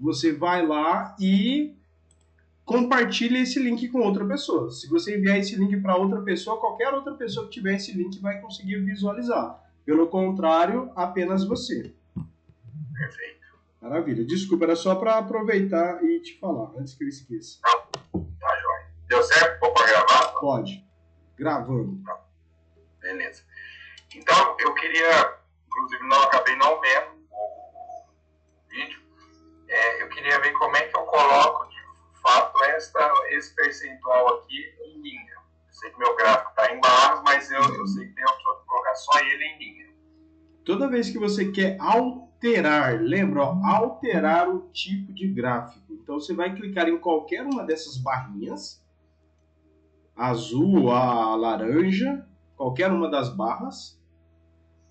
você vai lá e compartilha esse link com outra pessoa. Se você enviar esse link para outra pessoa, qualquer outra pessoa que tiver esse link vai conseguir visualizar. Pelo contrário, apenas você. Perfeito. Maravilha. Desculpa, era só para aproveitar e te falar, antes que eu esqueça. Tá joia. Deu certo? Vou para gravar? Pode. Gravando. Tá. Beleza. Então, eu queria, inclusive, acabei não vendo o vídeo. Eu queria ver como é que eu coloco, de fato, esse percentual aqui em linha. Eu sei que meu gráfico está em barras, mas eu sei que tem a opção de colocar só ele em linha. Toda vez que você quer alterar, lembra, ó, alterar o tipo de gráfico. Então, você vai clicar em qualquer uma dessas barrinhas, azul, a laranja, qualquer uma das barras,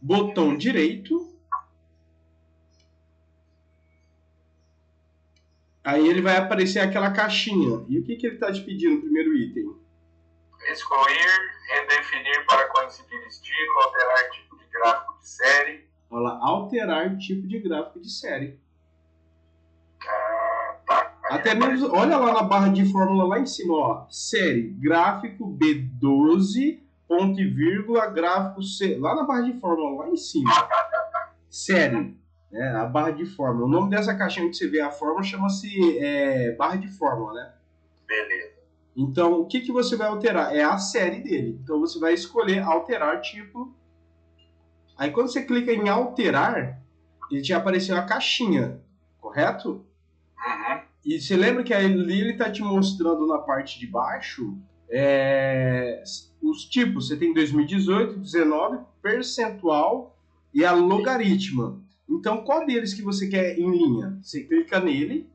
botão direito, aí ele vai aparecer aquela caixinha. E o que ele está te pedindo no primeiro item? Excluir, redefinir para coincidir estilo, alterar tipo de gráfico de série. Olha lá, alterar tipo de gráfico de série. Tá. Até mesmo, olha lá na barra de fórmula lá em cima, ó, série, gráfico B12, ponto e vírgula, gráfico C, lá na barra de fórmula lá em cima. Série, né, a barra de fórmula. O nome dessa caixinha que você vê a fórmula chama-se barra de fórmula, né? Beleza. Então, o que você vai alterar? É a série dele. Então, você vai escolher alterar tipo. Aí, quando você clica em alterar, ele te apareceu a caixinha, correto? Uhum. E você lembra que ali ele está te mostrando na parte de baixo os tipos. Você tem 2018, 19, percentual e a logaritma. Então, qual deles que você quer em linha? Você clica nele.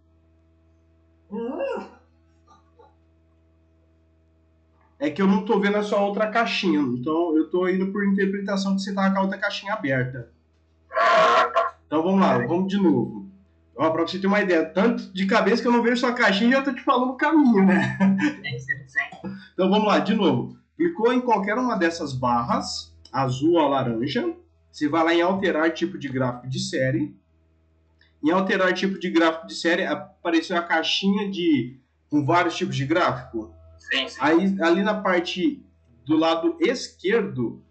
É que eu não estou vendo a sua outra caixinha. Então, eu estou indo por interpretação que você está com a outra caixinha aberta. Tá. Então, vamos lá. Vamos de novo. Para você ter uma ideia, tanto de cabeça que eu não vejo sua caixinha e já estou te falando o caminho, né? Sim. Então vamos lá, de novo. Clicou em qualquer uma dessas barras, azul ou laranja, você vai lá em alterar tipo de gráfico de série. Em alterar tipo de gráfico de série, apareceu a caixinha com vários tipos de gráfico. Sim. Aí, ali na parte do lado esquerdo,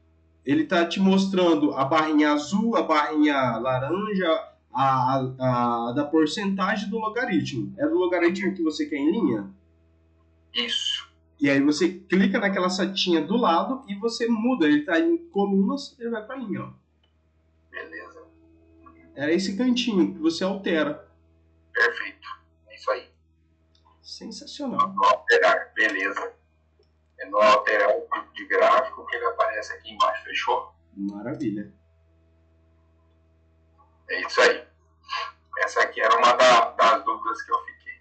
ele está te mostrando a barrinha azul, a barrinha laranja, a da porcentagem do logaritmo. É do logaritmo que você quer em linha? Isso. E aí você clica naquela setinha do lado e você muda. Ele está em colunas, ele vai para linha. Ó. Beleza. Era esse cantinho que você altera. Perfeito. É isso aí. Sensacional. Não alterar. Beleza. É não alterar o tipo de gráfico que ele aparece aqui embaixo. Fechou? Maravilha. É isso aí. Essa aqui era uma das dúvidas que eu fiquei.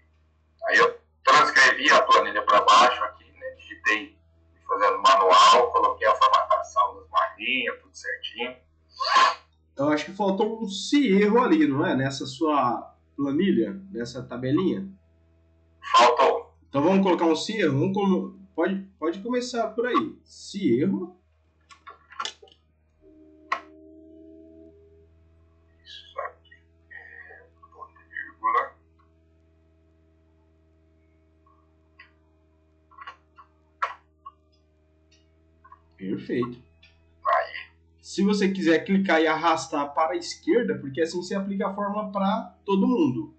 Aí eu transcrevi a planilha para baixo aqui, né? Digitei fazendo manual, coloquei a formatação das barrinhas, tudo certinho. Eu acho que faltou um erro ali, não é? Nessa sua planilha, nessa tabelinha. Faltou. Então vamos colocar um erro. Pode começar por aí. Erro. Isso aqui. Ponto e vírgula. Perfeito. Aí. Se você quiser clicar e arrastar para a esquerda, porque assim você aplica a fórmula para todo mundo.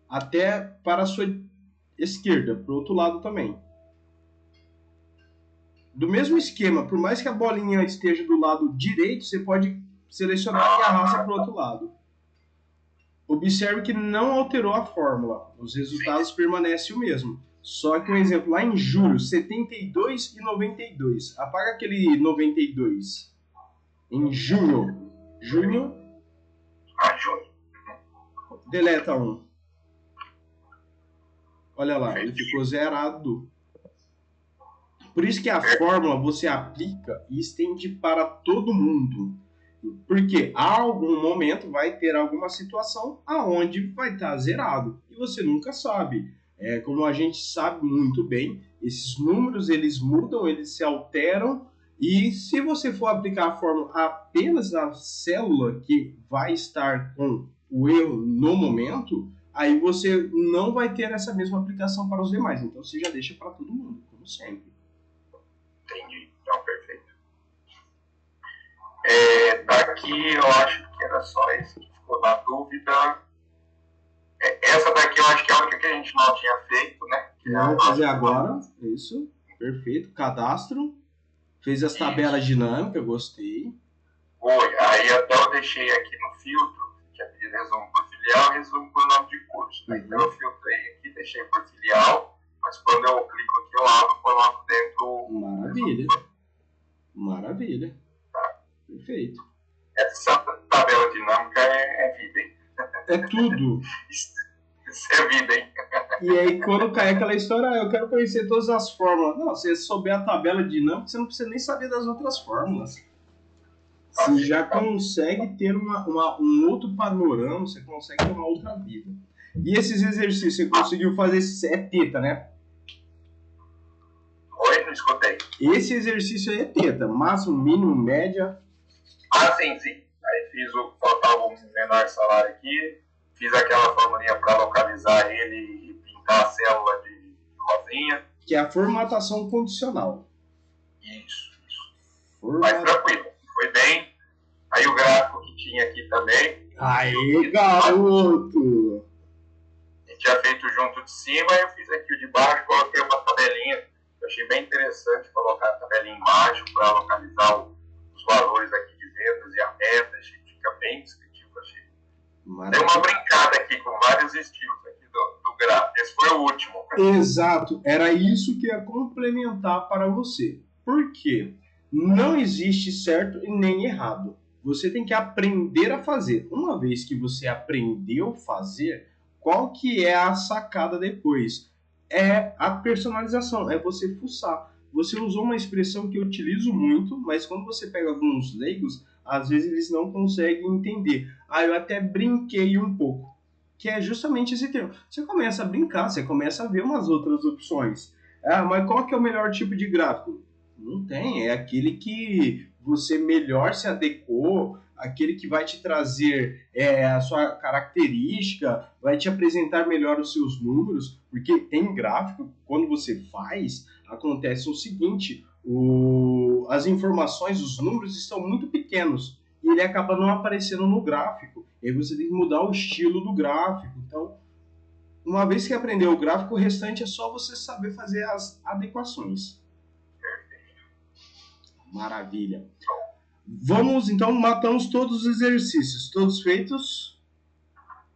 Até para a sua esquerda, para o outro lado também. Do mesmo esquema, por mais que a bolinha esteja do lado direito, você pode selecionar e arrasta para o outro lado. Observe que não alterou a fórmula. Os resultados permanecem o mesmo. Só que um exemplo, lá em julho, 72 e 92. Apaga aquele 92. Em junho. Junho. Junho. Deleta um. Olha lá, ele ficou zerado. Por isso que a fórmula você aplica e estende para todo mundo. Porque a algum momento vai ter alguma situação aonde vai estar zerado. E você nunca sabe. Como a gente sabe muito bem, esses números eles mudam, eles se alteram. E se você for aplicar a fórmula apenas na célula que vai estar com o erro no momento, aí você não vai ter essa mesma aplicação para os demais. Então você já deixa para todo mundo, como sempre. Entendi. Então, perfeito. Daqui eu acho que era só esse que ficou na dúvida. Essa daqui eu acho que é a única que a gente não tinha feito, né? Vamos fazer agora. Isso. Perfeito. Cadastro. Fez as tabelas dinâmicas, gostei. Foi. Aí até eu deixei aqui no filtro, que é pedir resumo por filial e resumo por nome de curso. Então eu filtrei aqui, deixei por filial, mas quando eu clico aqui, eu abro, coloco dentro. Maravilha. Maravilha. Tá. Perfeito. Essa tabela dinâmica é vida, hein? É tudo. Isso é vida, hein? E aí, quando cai aquela história, eu quero conhecer todas as fórmulas. Não, se você souber a tabela dinâmica, você não precisa nem saber das outras fórmulas. Você já consegue ter um outro panorama, você consegue ter uma outra vida. E esses exercícios, você conseguiu fazer, é teta, né? Oi, não escutei. Esse exercício aí é teta, máximo, mínimo, média. Ah, sim. Aí fiz faltava um menor salário aqui, fiz aquela formulinha para localizar ele e pintar a célula de rosinha. Que é a formatação condicional. Isso. Mas tranquilo, foi bem. Aí o gráfico que tinha aqui também. Aê, garoto! A gente tinha feito junto de cima, eu fiz aqui o de baixo, coloquei uma tabelinha. Eu achei bem interessante colocar a tabelinha embaixo para localizar os valores aqui de vendas e a meta. Achei que fica bem descritivo. Achei. Dei uma brincada aqui com vários estilos aqui do gráfico. Esse foi o último. Exato, era isso que eu ia complementar para você. Por quê? Não existe certo e nem errado. Você tem que aprender a fazer. Uma vez que você aprendeu a fazer, qual que é a sacada depois? É a personalização, é você fuçar. Você usou uma expressão que eu utilizo muito, mas quando você pega alguns leigos, às vezes eles não conseguem entender. Eu até brinquei um pouco, que é justamente esse termo. Você começa a brincar, você começa a ver umas outras opções. Mas qual que é o melhor tipo de gráfico? Não tem, é aquele que você melhor se adequou, aquele que vai te trazer a sua característica, vai te apresentar melhor os seus números, porque tem gráfico, quando você faz, acontece o seguinte, as informações, os números estão muito pequenos, e ele acaba não aparecendo no gráfico, e aí você tem que mudar o estilo do gráfico. Então, uma vez que aprendeu o gráfico, o restante é só você saber fazer as adequações. Maravilha. Vamos, então, matamos todos os exercícios. Todos feitos?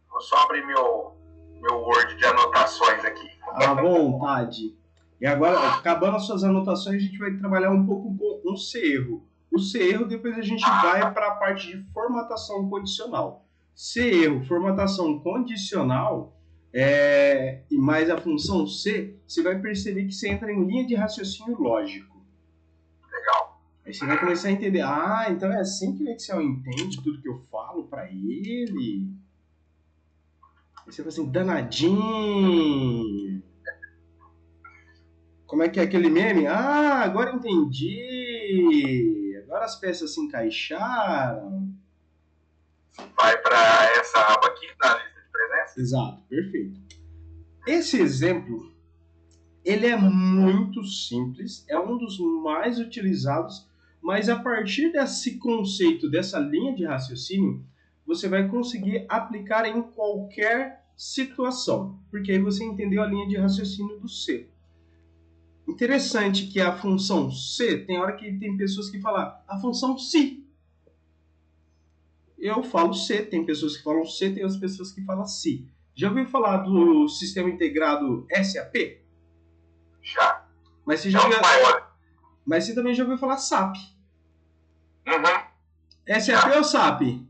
Vou só abrir meu Word de anotações aqui. À vontade. E agora, acabando as suas anotações, a gente vai trabalhar um pouco com um C-erro. O C-erro, depois a gente vai para a parte de formatação condicional. C-erro, formatação condicional, e mais a função C, você vai perceber que você entra em linha de raciocínio lógico. Legal. Aí você vai começar a entender, então é assim que o Excel entende tudo que eu falo para ele. Aí você fala assim, danadinho. Como é que é aquele meme? Agora entendi. Agora as peças se encaixaram. Vai para essa aba aqui da lista de presença? Exato, perfeito. Esse exemplo, ele é muito simples, é um dos mais utilizados, mas a partir desse conceito, dessa linha de raciocínio, você vai conseguir aplicar em qualquer situação, porque aí você entendeu a linha de raciocínio do C. Interessante que a função C, tem hora que tem pessoas que falam a função si. Eu falo C, tem pessoas que falam C, tem outras pessoas que falam si. Já ouviu falar do sistema integrado SAP? Já. Mas você também já ouviu falar SAP? Uhum. SAP ou SAP?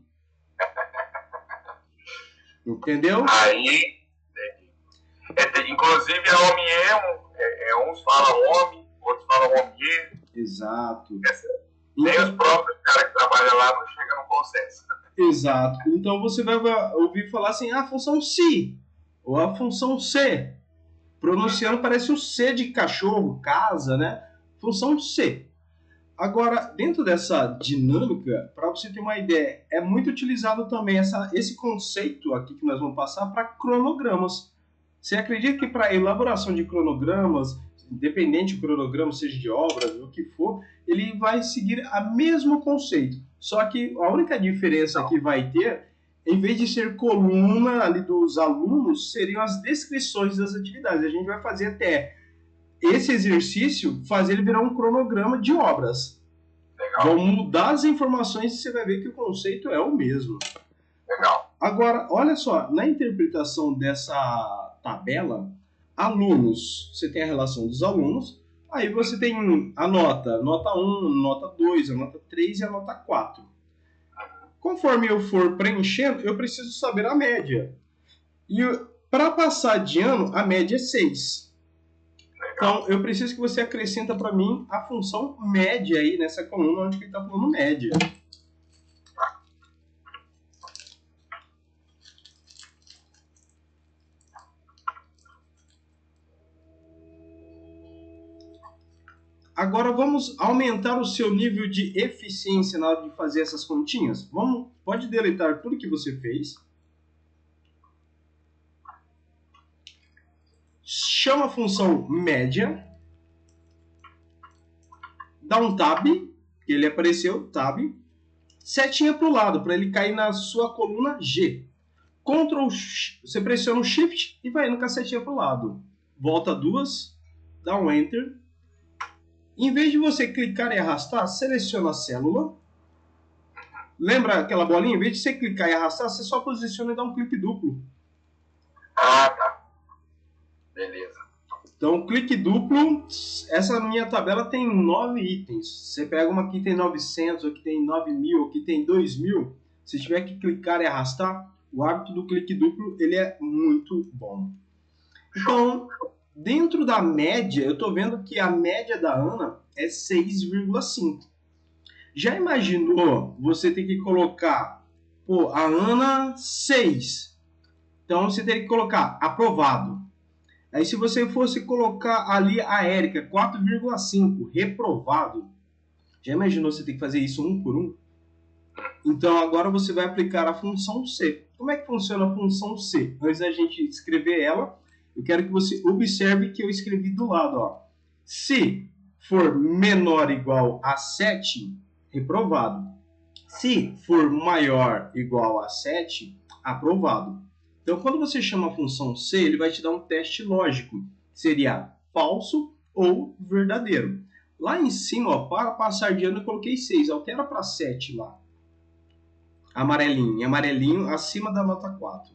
Entendeu? Aí, inclusive a OMIE, uns falam OMI, outros falam OMIE. Exato. Nem os próprios caras que trabalham lá não chegam no consenso. Exato. Então você vai ouvir falar assim, a função si, ou a função C. Pronunciando parece o C de cachorro, casa, né? Função C. Agora, dentro dessa dinâmica, para você ter uma ideia, é muito utilizado também esse conceito aqui que nós vamos passar para cronogramas. Você acredita que para elaboração de cronogramas, independente do cronograma, seja de obras, o que for, ele vai seguir o mesmo conceito. Só que a única diferença que vai ter, em vez de ser coluna ali dos alunos, seriam as descrições das atividades. A gente vai fazer até esse exercício, fazer ele virar um cronograma de obras. Legal. Vão mudar as informações e você vai ver que o conceito é o mesmo. Legal. Agora, olha só, na interpretação dessa tabela, alunos, você tem a relação dos alunos, aí você tem a nota 1, nota 2, a nota 3 e a nota 4. Conforme eu for preenchendo, eu preciso saber a média. E para passar de ano, a média é 6. Então, eu preciso que você acrescenta para mim a função média aí nessa coluna onde ele está falando média. Agora vamos aumentar o seu nível de eficiência na hora de fazer essas continhas. Pode deletar tudo que você fez. Chama a função média. Dá um tab, que ele apareceu, tab. Setinha para o lado, para ele cair na sua coluna G. Você pressiona o Shift e vai indo com a setinha para o lado. Volta duas, dá um Enter. Em vez de você clicar e arrastar, seleciona a célula. Lembra aquela bolinha? Em vez de você clicar e arrastar, você só posiciona e dá um clique duplo. Ah, tá. Beleza. Então, clique duplo. Essa minha tabela tem 9 itens. Você pega uma que tem 900, ou que tem 9.000, ou que tem 2.000. Se tiver que clicar e arrastar, o hábito do clique duplo ele é muito bom. Então, dentro da média, eu estou vendo que a média da Ana é 6,5. Já imaginou você ter que colocar, a Ana 6. Então, você teria que colocar aprovado. Aí, se você fosse colocar ali a Érica, 4,5, reprovado. Já imaginou você ter que fazer isso um por um? Então, agora você vai aplicar a função C. Como é que funciona a função C? Antes da gente escrever ela, eu quero que você observe que eu escrevi do lado. Ó. Se for menor ou igual a 7, reprovado. Se for maior ou igual a 7, aprovado. Então, quando você chama a função C, ele vai te dar um teste lógico. Seria falso ou verdadeiro. Lá em cima, ó, para passar de ano, eu coloquei 6. Altera para 7 lá. Amarelinho. Amarelinho acima da nota 4.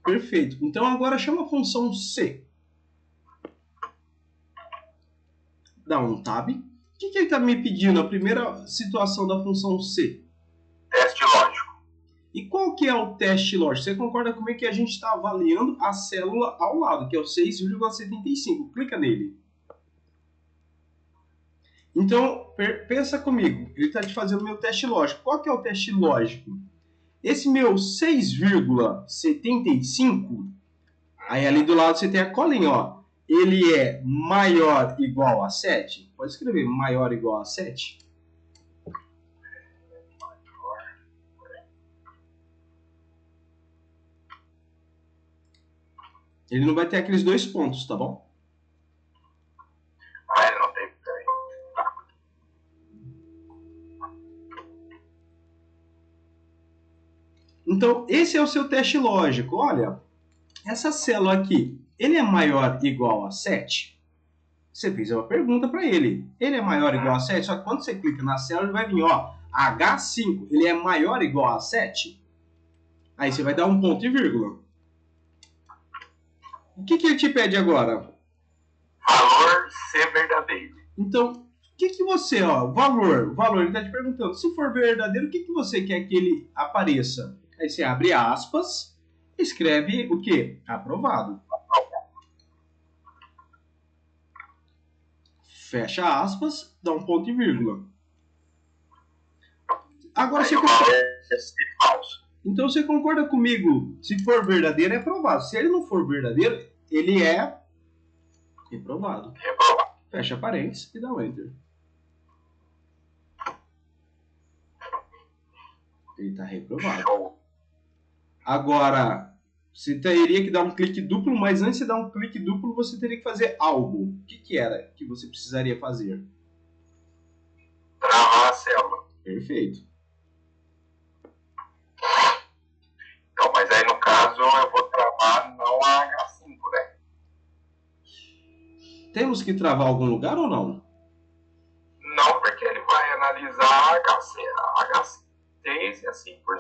Perfeito. Então, agora chama a função C. Dá um tab. O que ele está me pedindo? A primeira situação da função C. Teste lógico. E qual que é o teste lógico? Você concorda comigo que a gente está avaliando a célula ao lado, que é o 6,75. Clica nele. Então, pensa comigo. Ele está te fazendo o meu teste lógico. Qual que é o teste lógico? Esse meu 6,75, aí ali do lado você tem a colinha, ó. Ele é maior ou igual a 7? Pode escrever maior ou igual a 7. Ele não vai ter aqueles 2 pontos, tá bom? Ah, ele não tem. Peraí. Então, esse é o seu teste lógico. Olha, essa célula aqui, ele é maior ou igual a 7? Você fez uma pergunta para ele. Ele é maior ou igual a 7? Só que quando você clica na célula, ele vai vir, ó, H5. Ele é maior ou igual a 7? Aí você vai dar um ponto e vírgula. O que ele te pede agora? Valor ser verdadeiro. Então, o que você, ó, valor, ele está te perguntando, se for verdadeiro, o que você quer que ele apareça? Aí você abre aspas, escreve o quê? Aprovado. Fecha aspas, dá um ponto e vírgula. Agora você concorda... Então você concorda comigo? Se for verdadeiro, é aprovado. Se ele não for verdadeiro, ele é reprovado. Reprovado. fecha parênteses e dá um Enter. Ele está reprovado. Agora, você teria que dar um clique duplo, mas antes de dar um clique duplo, você teria que fazer algo. O que era que você precisaria fazer? Travar a célula. Perfeito. Então, mas aí no caso eu vou travar não a H5, né? Temos que travar algum lugar ou não? Não, porque ele vai analisar a H6 e assim por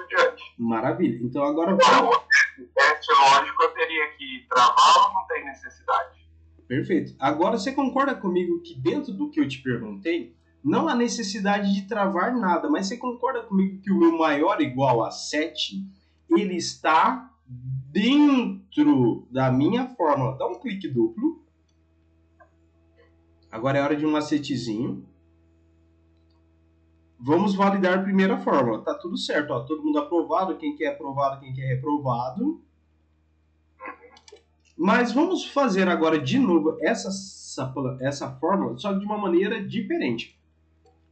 diante. Maravilha. Então agora... O teste lógico eu teria que travar ou não tem necessidade? Perfeito. Agora você concorda comigo que dentro do que eu te perguntei, não há necessidade de travar nada, mas você concorda comigo que o meu maior igual a 7, ele está dentro da minha fórmula? Dá um clique duplo. Agora é hora de um macetezinho. Vamos validar a primeira fórmula. Tá tudo certo, ó. Todo mundo aprovado, quem quer aprovado, quem quer reprovado. Mas vamos fazer agora de novo essa fórmula, só que de uma maneira diferente.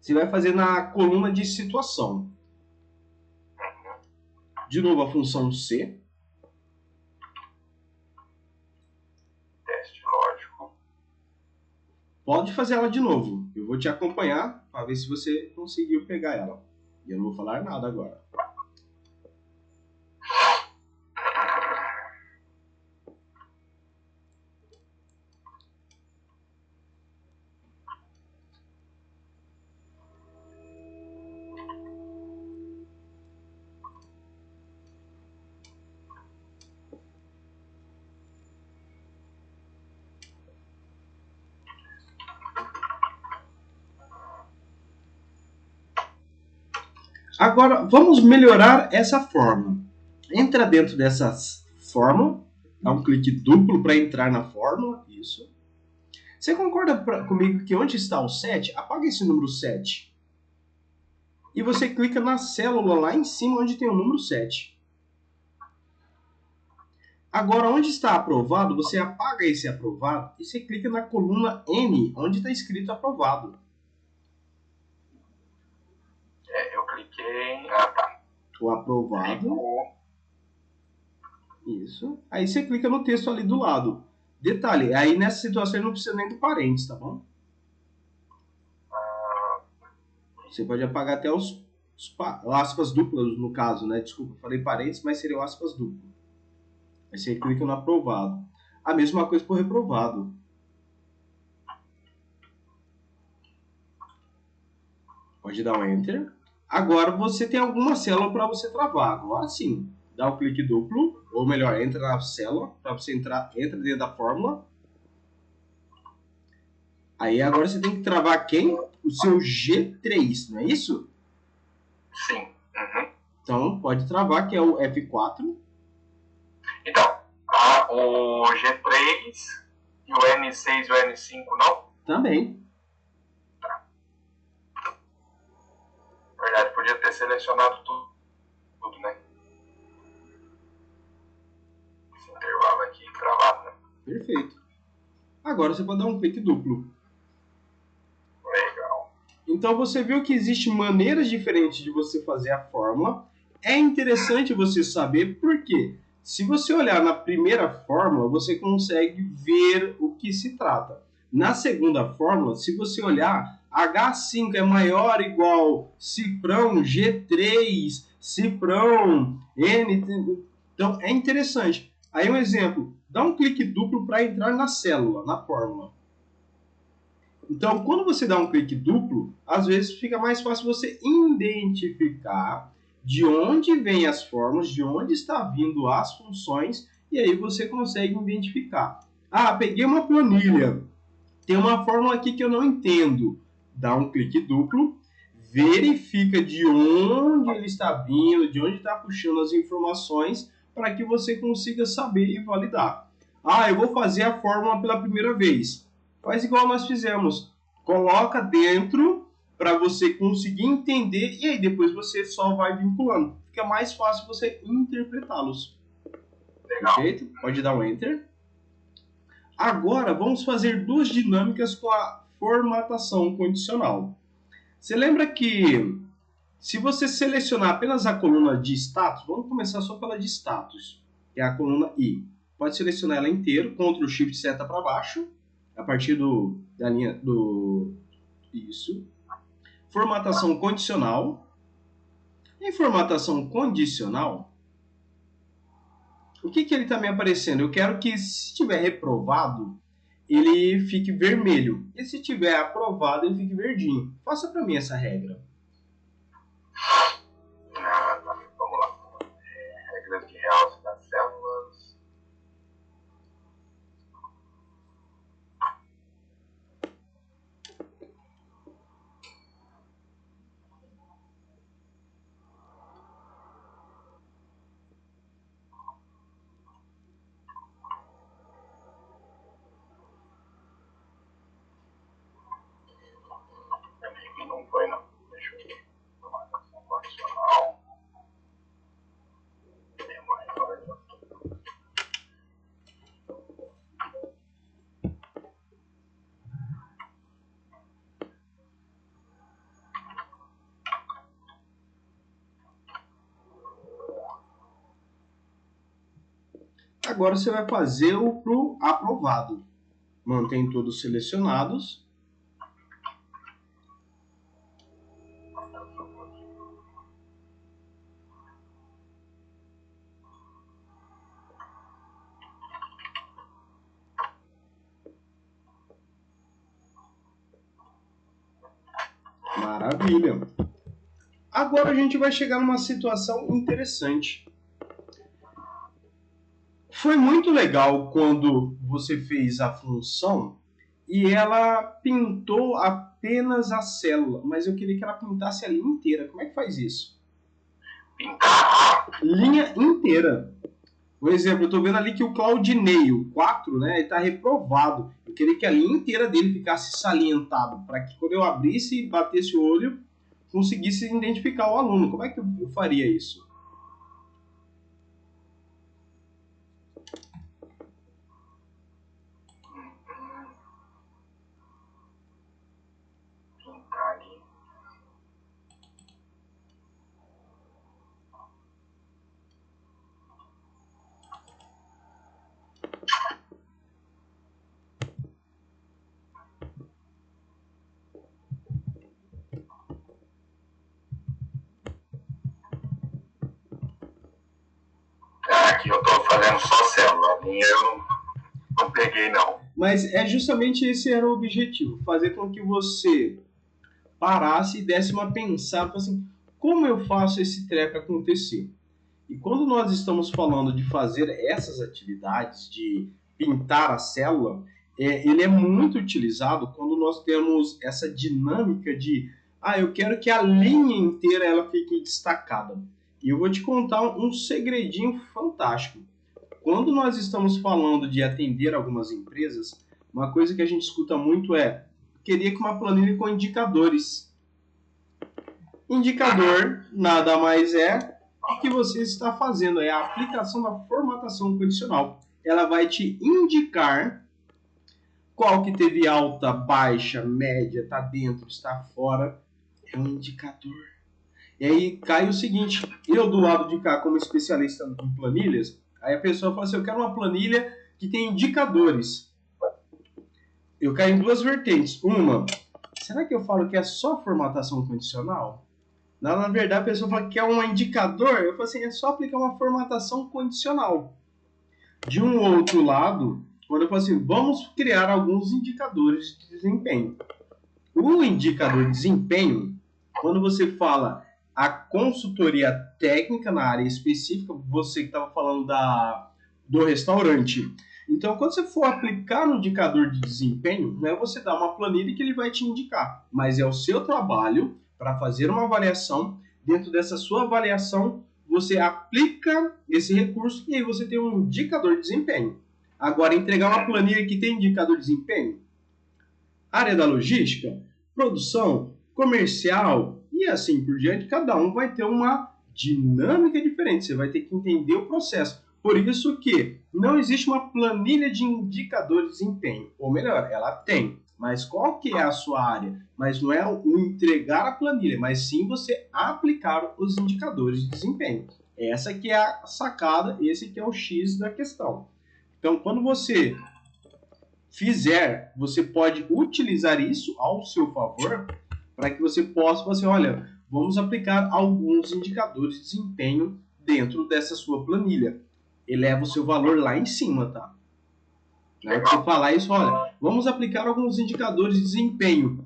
Você vai fazer na coluna de situação. De novo a função C. Teste lógico. Pode fazer ela de novo. Eu vou te acompanhar para ver se você conseguiu pegar ela. E eu não vou falar nada agora. Agora, vamos melhorar essa fórmula. Entra dentro dessa fórmula, dá um clique duplo para entrar na fórmula, isso. Você concorda comigo que onde está o 7, apaga esse número 7. E você clica na célula lá em cima onde tem o número 7. Agora, onde está aprovado, você apaga esse aprovado e você clica na coluna N, onde está escrito aprovado. Eu cliquei. Ah, tá. O aprovado. Isso. Aí você clica no texto ali do lado. Detalhe, aí nessa situação não precisa nem do parênteses, tá bom? Você pode apagar até os aspas duplas, no caso, né? Desculpa, falei parênteses, mas seria aspas duplas. Aí você clica no aprovado. A mesma coisa para o reprovado. Pode dar um Enter. Agora você tem alguma célula para você travar. Agora sim. Dá um clique duplo, ou melhor, entra na célula, para você entrar, entra dentro da fórmula. Aí agora você tem que travar quem? O seu G3, não é isso? Sim. Uhum. Então pode travar, que é o F4. Então, o G3 e o N6 e o N5 não? Também. Na verdade, podia ter selecionado tudo, né? Esse intervalo aqui travado, né? Perfeito. Agora você pode dar um clique duplo. Legal. Então você viu que existem maneiras diferentes de você fazer a fórmula. É interessante você saber por quê. Se você olhar na primeira fórmula, você consegue ver o que se trata. Na segunda fórmula, se você olhar, H5 é maior ou igual cifrão G3, cifrão N. Então é interessante. Aí um exemplo, dá um clique duplo para entrar na célula, na fórmula. Então, quando você dá um clique duplo, às vezes fica mais fácil você identificar de onde vêm as fórmulas, de onde está vindo as funções, e aí você consegue identificar. Ah, peguei uma planilha, tem uma fórmula aqui que eu não entendo. Dá um clique duplo, verifica de onde ele está vindo, de onde está puxando as informações, para que você consiga saber e validar. Ah, eu vou fazer a fórmula pela primeira vez. Faz igual nós fizemos. Coloca dentro para você conseguir entender e aí depois você só vai vinculando. Fica mais fácil você interpretá-los. Legal. Perfeito? Pode dar um Enter. Agora, vamos fazer duas dinâmicas com a formatação condicional. Você lembra que se você selecionar apenas a coluna de status, vamos começar só pela de status, que é a coluna I. Pode selecionar ela inteira, Ctrl Shift seta para baixo, a partir da linha do... Isso. Formatação condicional. Em formatação condicional, o que ele está me aparecendo? Eu quero que, se estiver reprovado, ele fique vermelho. E se estiver aprovado, ele fique verdinho. Faça para mim essa regra. Vamos lá. Regras de realce das células. Não foi, não. Deixa eu ver. Formatação condicional. Agora você vai fazer o pro aprovado. Mantém todos selecionados. Maravilha. Agora a gente vai chegar numa situação interessante. Foi muito legal quando você fez a função e ela pintou apenas a célula, mas eu queria que ela pintasse a linha inteira. Como é que faz isso? Pintar? Linha inteira. Por exemplo, eu estou vendo ali que o Claudinei, o 4, né, está reprovado. Eu queria que a linha inteira dele ficasse salientado, para que quando eu abrisse e batesse o olho, conseguisse identificar o aluno. Como é que eu faria isso? Aqui eu estou fazendo só célula. A linha eu não peguei, não. Mas é justamente esse era o objetivo. Fazer com que você parasse e desse uma pensada, assim, como eu faço esse treco acontecer? E quando nós estamos falando de fazer essas atividades, de pintar a célula, ele é muito utilizado quando nós temos essa dinâmica de eu quero que a linha inteira ela fique destacada. E eu vou te contar um segredinho fantástico. Quando nós estamos falando de atender algumas empresas, uma coisa que a gente escuta muito é: queria que uma planilha com indicadores. Indicador nada mais é o que você está fazendo, é a aplicação da formatação condicional. Ela vai te indicar qual que teve alta, baixa, média, está dentro, está fora. É um indicador. E aí cai o seguinte: eu do lado de cá, como especialista em planilhas, aí a pessoa fala assim: eu quero uma planilha que tem indicadores. Eu caio em duas vertentes. Uma, será que eu falo que é só formatação condicional? Na verdade, a pessoa fala que é um indicador. Eu falo assim: é só aplicar uma formatação condicional. De um outro lado, quando eu falo assim: vamos criar alguns indicadores de desempenho. O indicador de desempenho, quando você fala a consultoria técnica na área específica, você que estava falando do restaurante. Então, quando você for aplicar no indicador de desempenho, não é você dar uma planilha que ele vai te indicar, mas é o seu trabalho para fazer uma avaliação. Dentro dessa sua avaliação, você aplica esse recurso e aí você tem um indicador de desempenho. Agora, entregar uma planilha que tem indicador de desempenho, área da logística, produção, comercial e assim por diante, cada um vai ter uma dinâmica diferente. Você vai ter que entender o processo. Por isso que não existe uma planilha de indicadores de desempenho. Ou melhor, ela tem. Mas qual que é a sua área? Mas não é o entregar a planilha, mas sim você aplicar os indicadores de desempenho. Essa que é a sacada, esse que é o X da questão. Então, quando você fizer, você pode utilizar isso ao seu favor para que você possa fazer, olha, vamos aplicar alguns indicadores de desempenho dentro dessa sua planilha. Eleva o seu valor lá em cima, tá? Na hora que você falar isso, olha, vamos aplicar alguns indicadores de desempenho.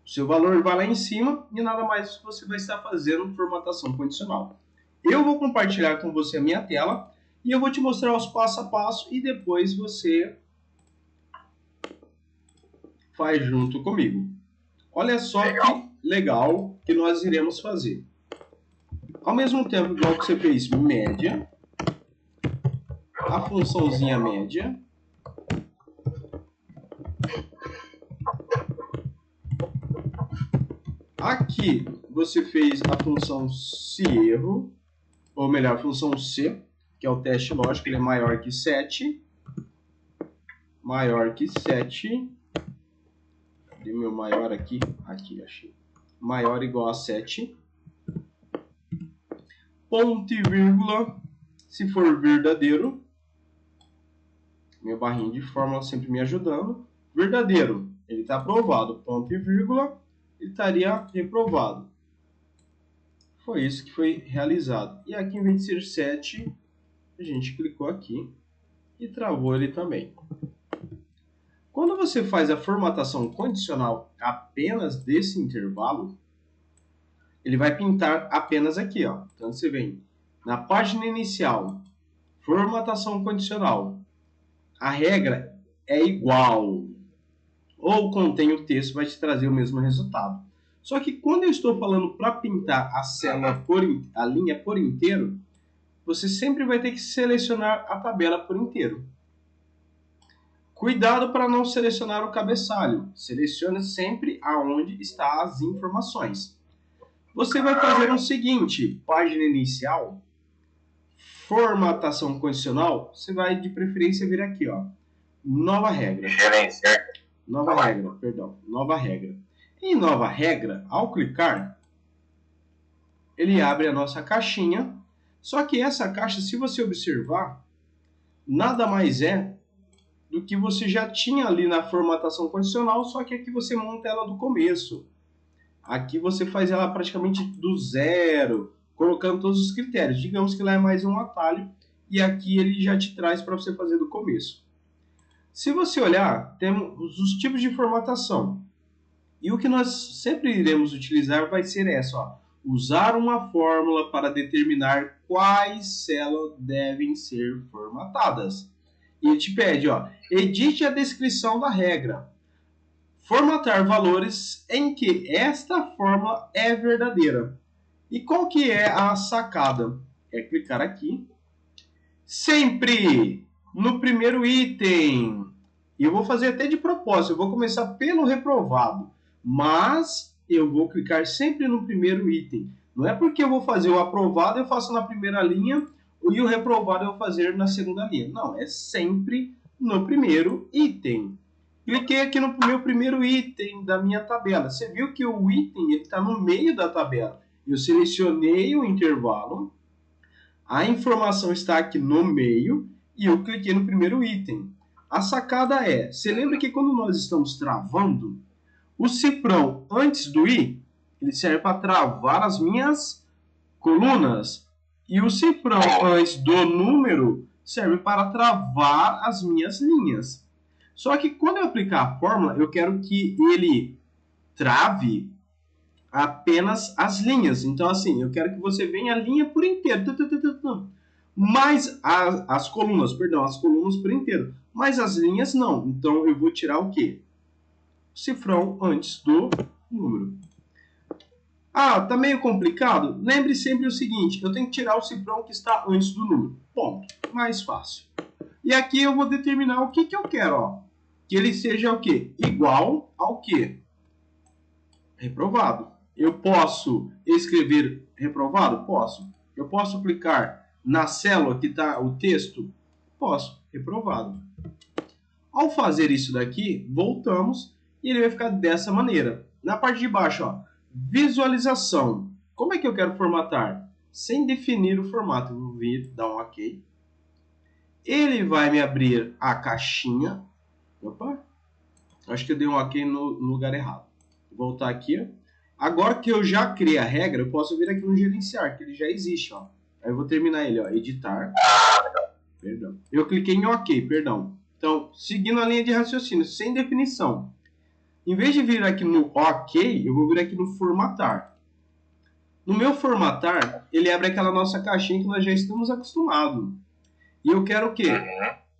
O seu valor vai lá em cima e nada mais você vai estar fazendo formatação condicional. Eu vou compartilhar com você a minha tela e eu vou te mostrar os passo a passo e depois você faz junto comigo. Olha só que legal que nós iremos fazer. Ao mesmo tempo, igual que você fez média, a funçãozinha média, aqui você fez a função se erro, ou melhor, a função C, que é o teste lógico, ele é maior que 7. Maior que 7. Cadê meu maior aqui? Aqui, achei. Maior igual a 7. Ponto e vírgula, se for verdadeiro. Minha barrinha de fórmula sempre me ajudando. Verdadeiro, ele está aprovado. Ponto e vírgula, ele estaria reprovado. Foi isso que foi realizado. E aqui, em vez de ser 7, a gente clicou aqui e travou ele também. Quando você faz a formatação condicional apenas desse intervalo, ele vai pintar apenas aqui, ó. Então você vem na página inicial, formatação condicional. A regra é igual. Ou contém o texto, vai te trazer o mesmo resultado. Só que quando eu estou falando para pintar a célula a linha por inteiro, você sempre vai ter que selecionar a tabela por inteiro. Cuidado para não selecionar o cabeçalho. Selecione sempre aonde estão as informações. Você vai fazer o seguinte, página inicial, formatação condicional, você vai de preferência vir aqui, ó, nova regra. Nova regra, perdão, nova regra. Em nova regra, ao clicar, ele abre a nossa caixinha, só que essa caixa, se você observar, nada mais é do que você já tinha ali na formatação condicional, só que aqui você monta ela do começo. Aqui você faz ela praticamente do zero, colocando todos os critérios. Digamos que lá é mais um atalho, e aqui ele já te traz para você fazer do começo. Se você olhar, temos os tipos de formatação. E o que nós sempre iremos utilizar vai ser essa, ó, usar uma fórmula para determinar quais células devem ser formatadas. E ele te pede, ó, edite a descrição da regra. Formatar valores em que esta fórmula é verdadeira. E qual que é a sacada? É clicar aqui. Sempre no primeiro item. E eu vou fazer até de propósito. Eu vou começar pelo reprovado. Mas eu vou clicar sempre no primeiro item. Não é porque eu vou fazer o aprovado, eu faço na primeira linha, e o reprovado eu vou fazer na segunda linha. Não, é sempre no primeiro item. Cliquei aqui no meu primeiro item da minha tabela. Você viu que o item está no meio da tabela. Eu selecionei o intervalo, a informação está aqui no meio e eu cliquei no primeiro item. A sacada é, você lembra que quando nós estamos travando, o cifrão antes do i, ele serve para travar as minhas colunas. E o cifrão antes do número serve para travar as minhas linhas. Só que quando eu aplicar a fórmula, eu quero que ele trave apenas as linhas. Então, assim, eu quero que você venha a linha por inteiro. Mas as colunas por inteiro. Mas as linhas não. Então, eu vou tirar o quê? O cifrão antes do número. Ah, tá meio complicado? Lembre sempre o seguinte, eu tenho que tirar o cifrão que está antes do número. Ponto. Mais fácil. E aqui eu vou determinar o que eu quero, ó. Que ele seja o quê? Igual ao quê? Reprovado. Eu posso escrever reprovado? Posso. Eu posso clicar na célula que está o texto? Posso, reprovado. Ao fazer isso daqui, voltamos e ele vai ficar dessa maneira. Na parte de baixo, ó, visualização. Como é que eu quero formatar? Sem definir o formato. Eu vou vir, dar um OK. Ele vai me abrir a caixinha. Opa, acho que eu dei um OK no lugar errado. Vou voltar aqui. Ó. Agora que eu já criei a regra, eu posso vir aqui no gerenciar, que ele já existe. Ó. Aí eu vou terminar ele, ó, editar. Perdão. Eu cliquei em OK, perdão. Então, seguindo a linha de raciocínio, sem definição. Em vez de vir aqui no OK, eu vou vir aqui no formatar. No meu formatar, ele abre aquela nossa caixinha que nós já estamos acostumados. E eu quero o quê?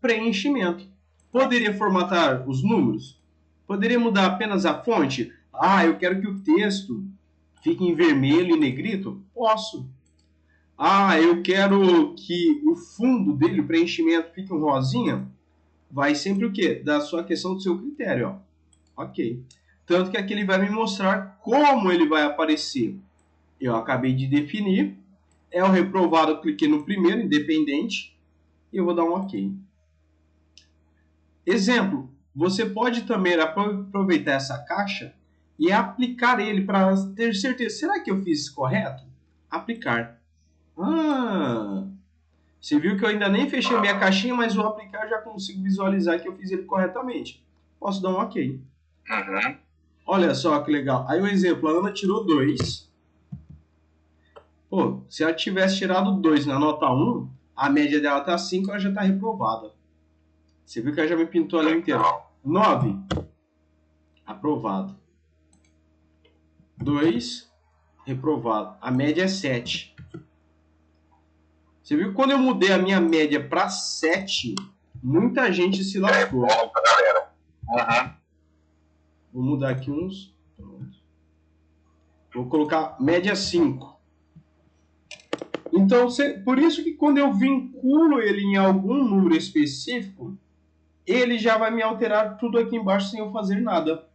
Preenchimento. Poderia formatar os números? Poderia mudar apenas a fonte? Ah, eu quero que o texto fique em vermelho e negrito? Posso. Ah, eu quero que o fundo dele, o preenchimento, fique um rosinha? Vai sempre o quê? Da sua questão do seu critério. Ó. Ok. Tanto que aqui ele vai me mostrar como ele vai aparecer. Eu acabei de definir. É o reprovado, eu cliquei no primeiro, independente. E eu vou dar um OK. Exemplo, você pode também aproveitar essa caixa e aplicar ele para ter certeza. Será que eu fiz correto? Aplicar. Ah, você viu que eu ainda nem fechei minha caixinha, mas o aplicar eu já consigo visualizar que eu fiz ele corretamente. Posso dar um OK. Olha só que legal. Aí o exemplo, a Ana tirou 2. Pô, se ela tivesse tirado 2 na nota 1, a média dela tá 5, ela já tá reprovada. Você viu que ela já me pintou ali inteiro. 9, aprovado. 2, reprovado. A média é 7. Você viu que quando eu mudei a minha média para 7, muita gente se lascou. Vou mudar aqui uns. Pronto. Vou colocar média 5. Então, por isso que quando eu vinculo ele em algum número específico, ele já vai me alterar tudo aqui embaixo sem eu fazer nada.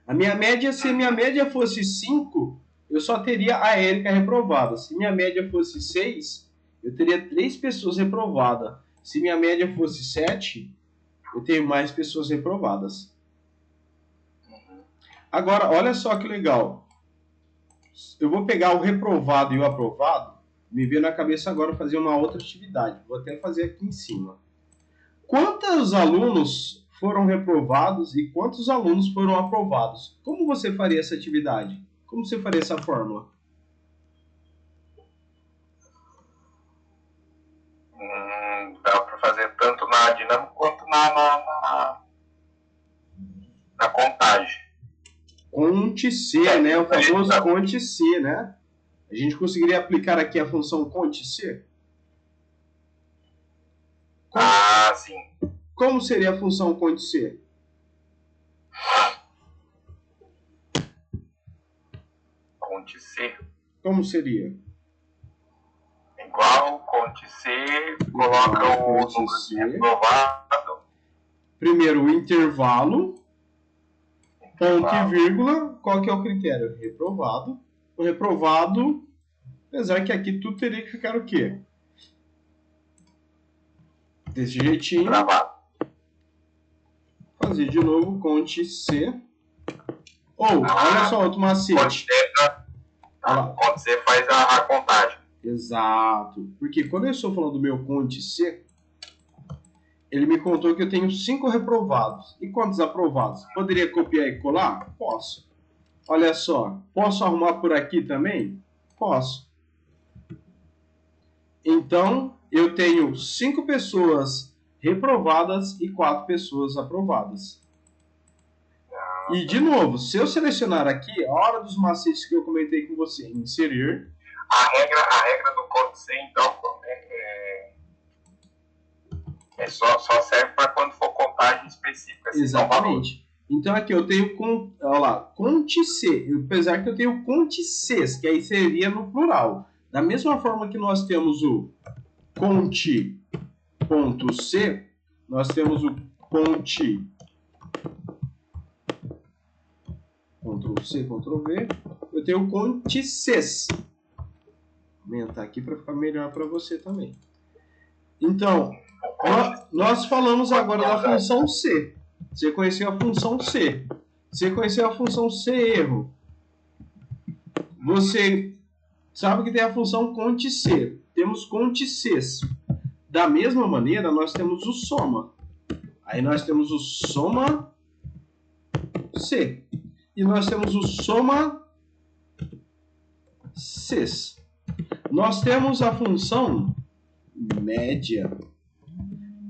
A minha média, se minha média fosse 5, eu só teria a Érica reprovada. Se minha média fosse 6, eu teria 3 pessoas reprovadas. Se minha média fosse 7, eu tenho mais pessoas reprovadas. Agora, olha só que legal. Eu vou pegar o reprovado e o aprovado. Me veio na cabeça agora fazer uma outra atividade. Vou até fazer aqui em cima. Quantos alunos foram reprovados e quantos alunos foram aprovados? Como você faria essa atividade? Como você faria essa fórmula? Dá para fazer tanto na dinâmica quanto na contagem. Conte-C, né? O famoso conte-C, né? A gente conseguiria aplicar aqui a função conte-C? Sim. Como seria a função conte-C? Conte-C. Como seria? Igual conte-C, coloca o número reprovado. Primeiro o intervalo, ponto e vírgula, qual que é o critério? Reprovado. O reprovado, apesar que aqui tudo teria que ficar o quê? Desse jeitinho. Travado. Fazer de novo, conte-C. Ou, olha só, outro macete. Conte-C faz a contagem. Exato. Porque quando eu estou falando do meu conte-C, ele me contou que eu tenho 5 reprovados. E quantos aprovados? Poderia copiar e colar? Posso. Olha só, posso arrumar por aqui também? Posso. Então, eu tenho 5 pessoas reprovadas e 4 pessoas aprovadas. E, de novo, se eu selecionar aqui, a hora dos macetes que eu comentei com você, inserir... A regra do conte-C, então, só serve para quando for contagem específica. Exatamente. Então aqui eu tenho, olha lá, conte-C, apesar que eu tenho conte-Cs, que aí seria no plural. Da mesma forma que nós temos o conte.C, nós temos o conte, Ctrl+C, Ctrl+V, eu tenho o conte-Cs. aumentar aqui para ficar melhor para você também. Então, nós falamos agora da função C. Você conheceu a função C. Você conheceu a função C erro. Você sabe que tem a função conte C. Temos conte Cs. Da mesma maneira, nós temos o soma. Aí nós temos o soma C. E nós temos o soma Cs. Nós temos a função média.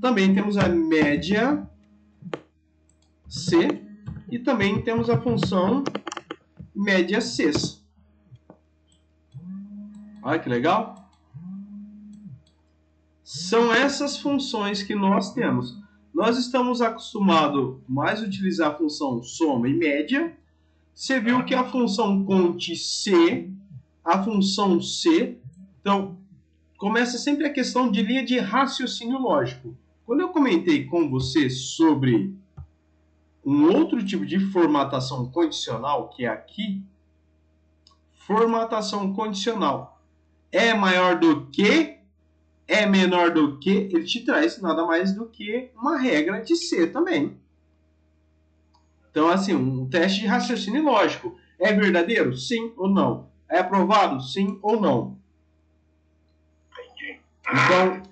Também temos a média C. E também temos a função média Cs. Olha que legal. São essas funções que nós temos. Nós estamos acostumados mais a utilizar a função soma e média. Você viu que a função conte C, a função C. Então, começa sempre a questão de linha de raciocínio lógico. Quando eu comentei com você sobre um outro tipo de formatação condicional, que é aqui, formatação condicional é maior do que, é menor do que, ele te traz nada mais do que uma regra de C também. Então, assim, um teste de raciocínio lógico. É verdadeiro? Sim ou não? É aprovado? Sim ou não? Entendi. Então,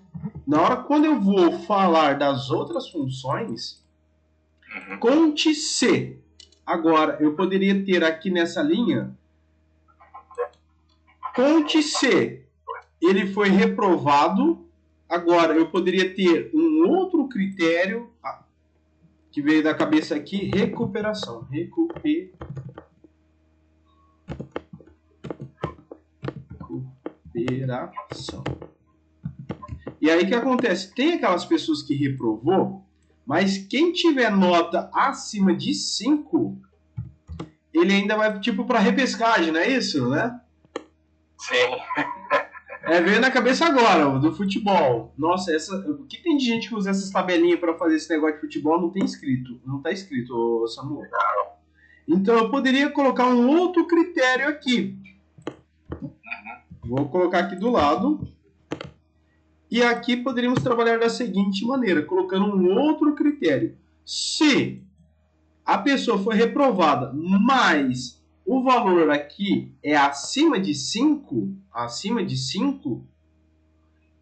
na hora quando eu vou falar das outras funções, conte C. Agora, eu poderia ter aqui nessa linha, conte C. Ele foi reprovado. Agora, eu poderia ter um outro critério que veio da cabeça aqui, recuperação. Recuperação. E aí o que acontece? Tem aquelas pessoas que reprovou, mas quem tiver nota acima de 5, ele ainda vai tipo para repescagem, não é isso, né? Sim. Veio na cabeça agora, do futebol. Nossa, o que tem de gente que usa essas tabelinhas para fazer esse negócio de futebol não tem escrito. Não tá escrito, Samuel. Então eu poderia colocar um outro critério aqui. Vou colocar aqui do lado. E aqui poderíamos trabalhar da seguinte maneira, colocando um outro critério. Se a pessoa foi reprovada, mas o valor aqui é acima de 5,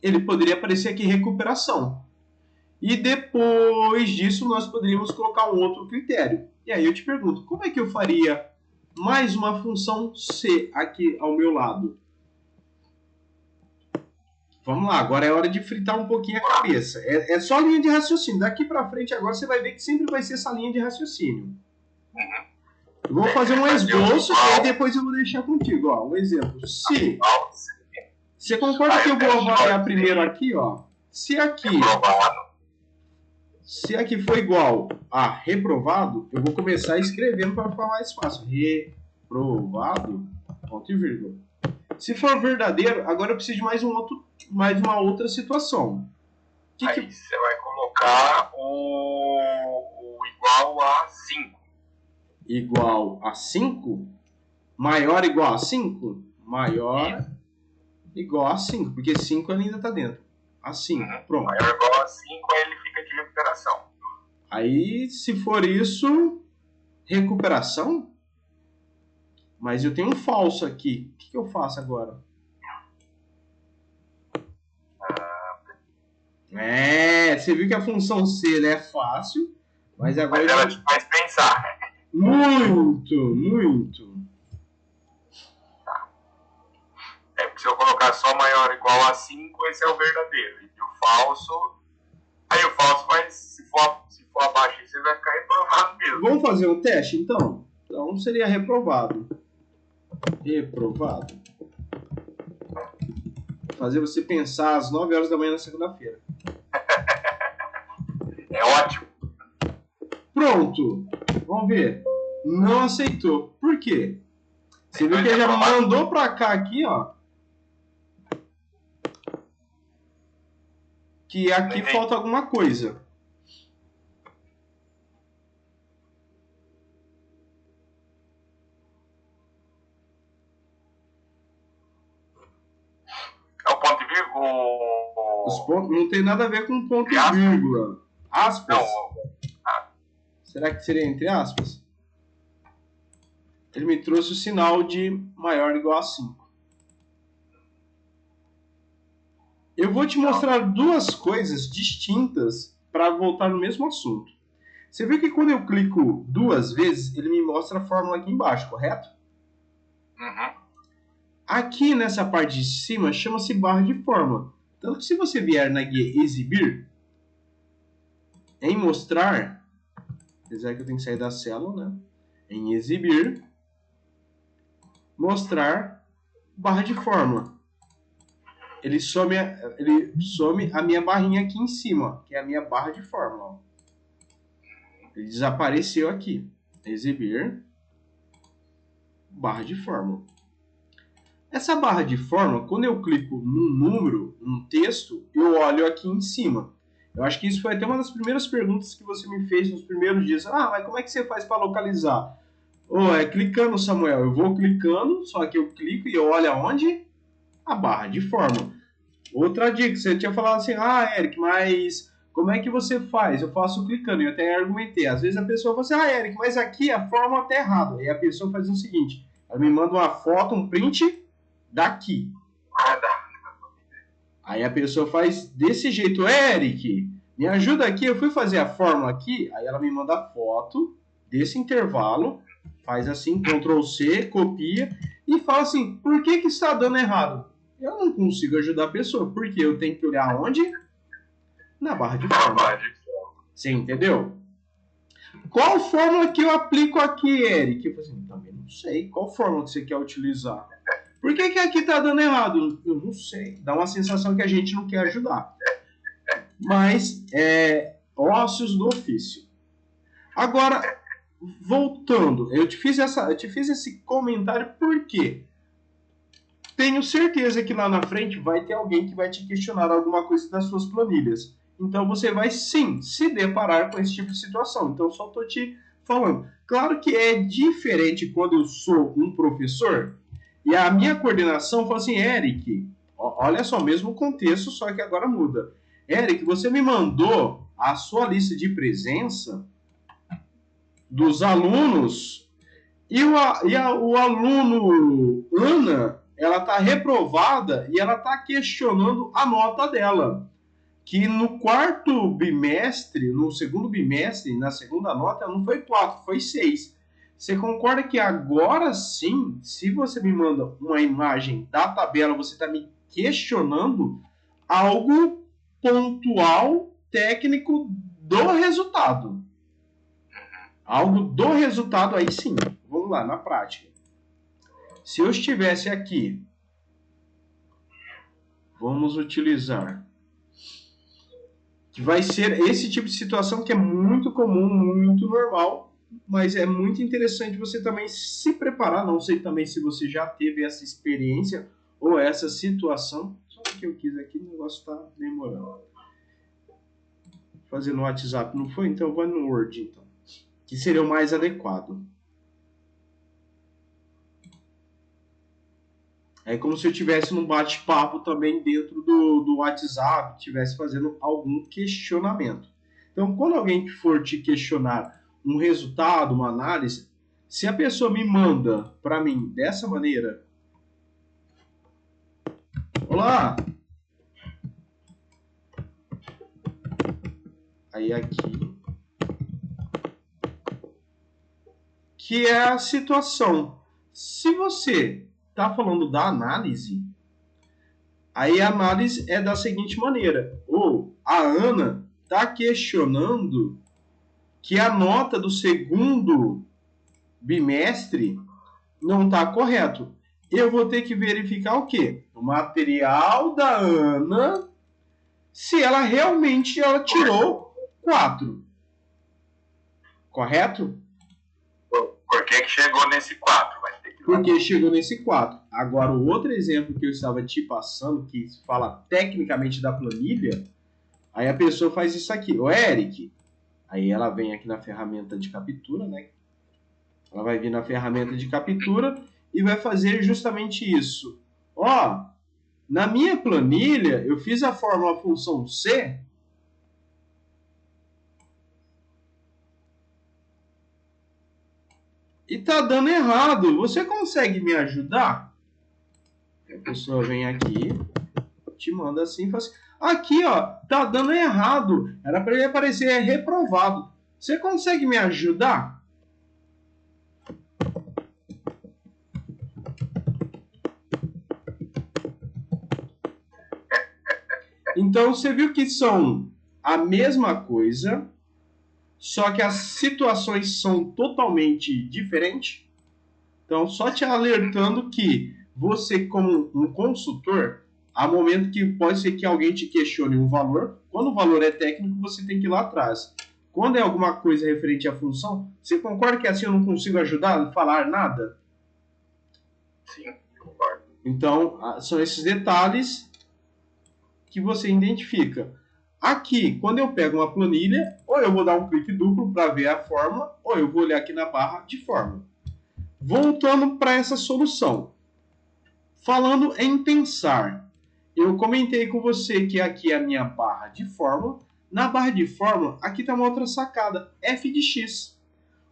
ele poderia aparecer aqui recuperação. E depois disso nós poderíamos colocar um outro critério. E aí eu te pergunto, como é que eu faria mais uma função C aqui ao meu lado? Vamos lá, agora é hora de fritar um pouquinho a cabeça. É só linha de raciocínio. Daqui para frente agora você vai ver que sempre vai ser essa linha de raciocínio. Eu vou fazer um esboço e aí depois eu vou deixar contigo. Ó, um exemplo. Se você concorda que eu vou avaliar primeiro aqui, ó? Se aqui for igual a reprovado, eu vou começar escrevendo para ficar mais fácil. Reprovado, ponto e vírgula. Se for verdadeiro, agora eu preciso de mais uma outra situação. Aí você vai colocar o igual a 5. Igual a 5? Maior igual a 5? Maior igual a 5, porque 5 ainda está dentro. A 5, pronto. Maior igual a 5, aí ele fica de recuperação. Aí, se for isso, recuperação? Mas eu tenho um falso aqui. O que eu faço agora? Você viu que a função C é fácil, mas agora... Mas ela te faz pensar. Muito. Tá. Porque se eu colocar só maior ou igual a 5, esse é o verdadeiro. E o falso... Aí o falso vai... Se for abaixo, você vai ficar reprovado mesmo. Vamos fazer um teste, então? Então seria reprovado. Reprovado. Fazer você pensar às 9 horas da manhã na segunda-feira. É ótimo. Pronto. Vamos ver. Não aceitou. Por quê? Você viu que ele já mandou pra cá aqui, ó. Que aqui falta alguma coisa. pontos não tem nada a ver com ponto e vírgula. Aspas? Será que seria entre aspas? Ele me trouxe o sinal de maior ou igual a 5. Eu vou te mostrar duas coisas distintas para voltar no mesmo assunto. Você vê que quando eu clico duas vezes, ele me mostra a fórmula aqui embaixo, correto? Uhum. Aqui nessa parte de cima chama-se barra de fórmula. Tanto que se você vier na guia exibir, em mostrar, apesar que eu tenho que sair da célula, né? Em exibir, mostrar barra de fórmula. Ele some a minha barrinha aqui em cima, que é a minha barra de fórmula. Ele desapareceu aqui. Exibir, barra de fórmula. Essa barra de fórmula, quando eu clico num número, num texto, eu olho aqui em cima. Eu acho que isso foi até uma das primeiras perguntas que você me fez nos primeiros dias. Ah, mas como é que você faz para localizar? É clicando, Samuel. Eu vou clicando, só que eu clico e eu olho aonde? A barra de fórmula. Outra dica, você tinha falado assim, Eric, mas como é que você faz? Eu faço clicando, eu até argumentei. Às vezes a pessoa fala assim, Eric, mas aqui a fórmula está errada. Aí a pessoa faz o seguinte, ela me manda uma foto, um print daqui. Aí a pessoa faz desse jeito, Eric, me ajuda aqui, eu fui fazer a fórmula aqui, aí ela me manda a foto desse intervalo, faz assim, Ctrl C, copia e fala assim, por que está dando errado? Eu não consigo ajudar a pessoa, porque eu tenho que olhar onde? Na barra de fórmula. Você entendeu? Qual fórmula que eu aplico aqui, Eric? Eu falei assim, também não sei. Qual fórmula que você quer utilizar? Por que aqui está dando errado? Eu não sei. Dá uma sensação que a gente não quer ajudar. Mas ócios do ofício. Agora, voltando, eu te fiz esse comentário por quê? Tenho certeza que lá na frente vai ter alguém que vai te questionar alguma coisa das suas planilhas. Então você vai sim se deparar com esse tipo de situação. Então só estou te falando. Claro que é diferente quando eu sou um professor e a minha coordenação fala assim, Eric, olha só, mesmo contexto, só que agora muda. Eric, você me mandou a sua lista de presença dos alunos e o aluno Ana, ela está reprovada e ela está questionando a nota dela. Que no quarto bimestre, no segundo bimestre, na segunda nota, não foi 4, foi 6. Você concorda que agora sim, se você me manda uma imagem da tabela, você está me questionando algo pontual, técnico do resultado. Algo do resultado, aí sim. Vamos lá, na prática. Se eu estivesse aqui, vamos utilizar, que vai ser esse tipo de situação que é muito comum, muito normal, mas é muito interessante você também se preparar. Não sei também se você já teve essa experiência ou essa situação. Só que eu quis aqui, o negócio está demorando. Fazer no WhatsApp não foi? Então vai no Word, então. Que seria o mais adequado. É como se eu estivesse num bate-papo também dentro do WhatsApp, estivesse fazendo algum questionamento. Então, quando alguém for te questionar um resultado, uma análise, se a pessoa me manda para mim dessa maneira, olá, aí aqui, que é a situação. Se você está falando da análise, aí a análise é da seguinte maneira. Ou a Ana está questionando que a nota do segundo bimestre não está correto. Eu vou ter que verificar o quê? O material da Ana, se ela realmente tirou 4. Correto? Por que chegou nesse 4? Porque chegou nesse 4. Agora, o outro exemplo que eu estava te passando, que fala tecnicamente da planilha, aí a pessoa faz isso aqui. Ô, Eric, aí ela vem aqui na ferramenta de captura, né? Ela vai vir na ferramenta de captura e vai fazer justamente isso. Ó, Na minha planilha, eu fiz a fórmula função C. E tá dando errado. Você consegue me ajudar? A pessoa vem aqui, te manda assim, fala assim, aqui, ó, tá dando errado. Era para ele aparecer reprovado. Você consegue me ajudar? Então, você viu que são a mesma coisa, só que as situações são totalmente diferentes. Então, só te alertando que você, como um consultor, há momento que pode ser que alguém te questione um valor. Quando o valor é técnico, você tem que ir lá atrás. Quando é alguma coisa referente à função, você concorda que assim eu não consigo ajudar a falar nada? Sim, concordo. Então, são esses detalhes que você identifica. Aqui, quando eu pego uma planilha, ou eu vou dar um clique duplo para ver a fórmula, ou eu vou olhar aqui na barra de fórmula. Voltando para essa solução. Falando em pensar, eu comentei com você que aqui é a minha barra de fórmula. Na barra de fórmula, aqui está uma outra sacada, f de x.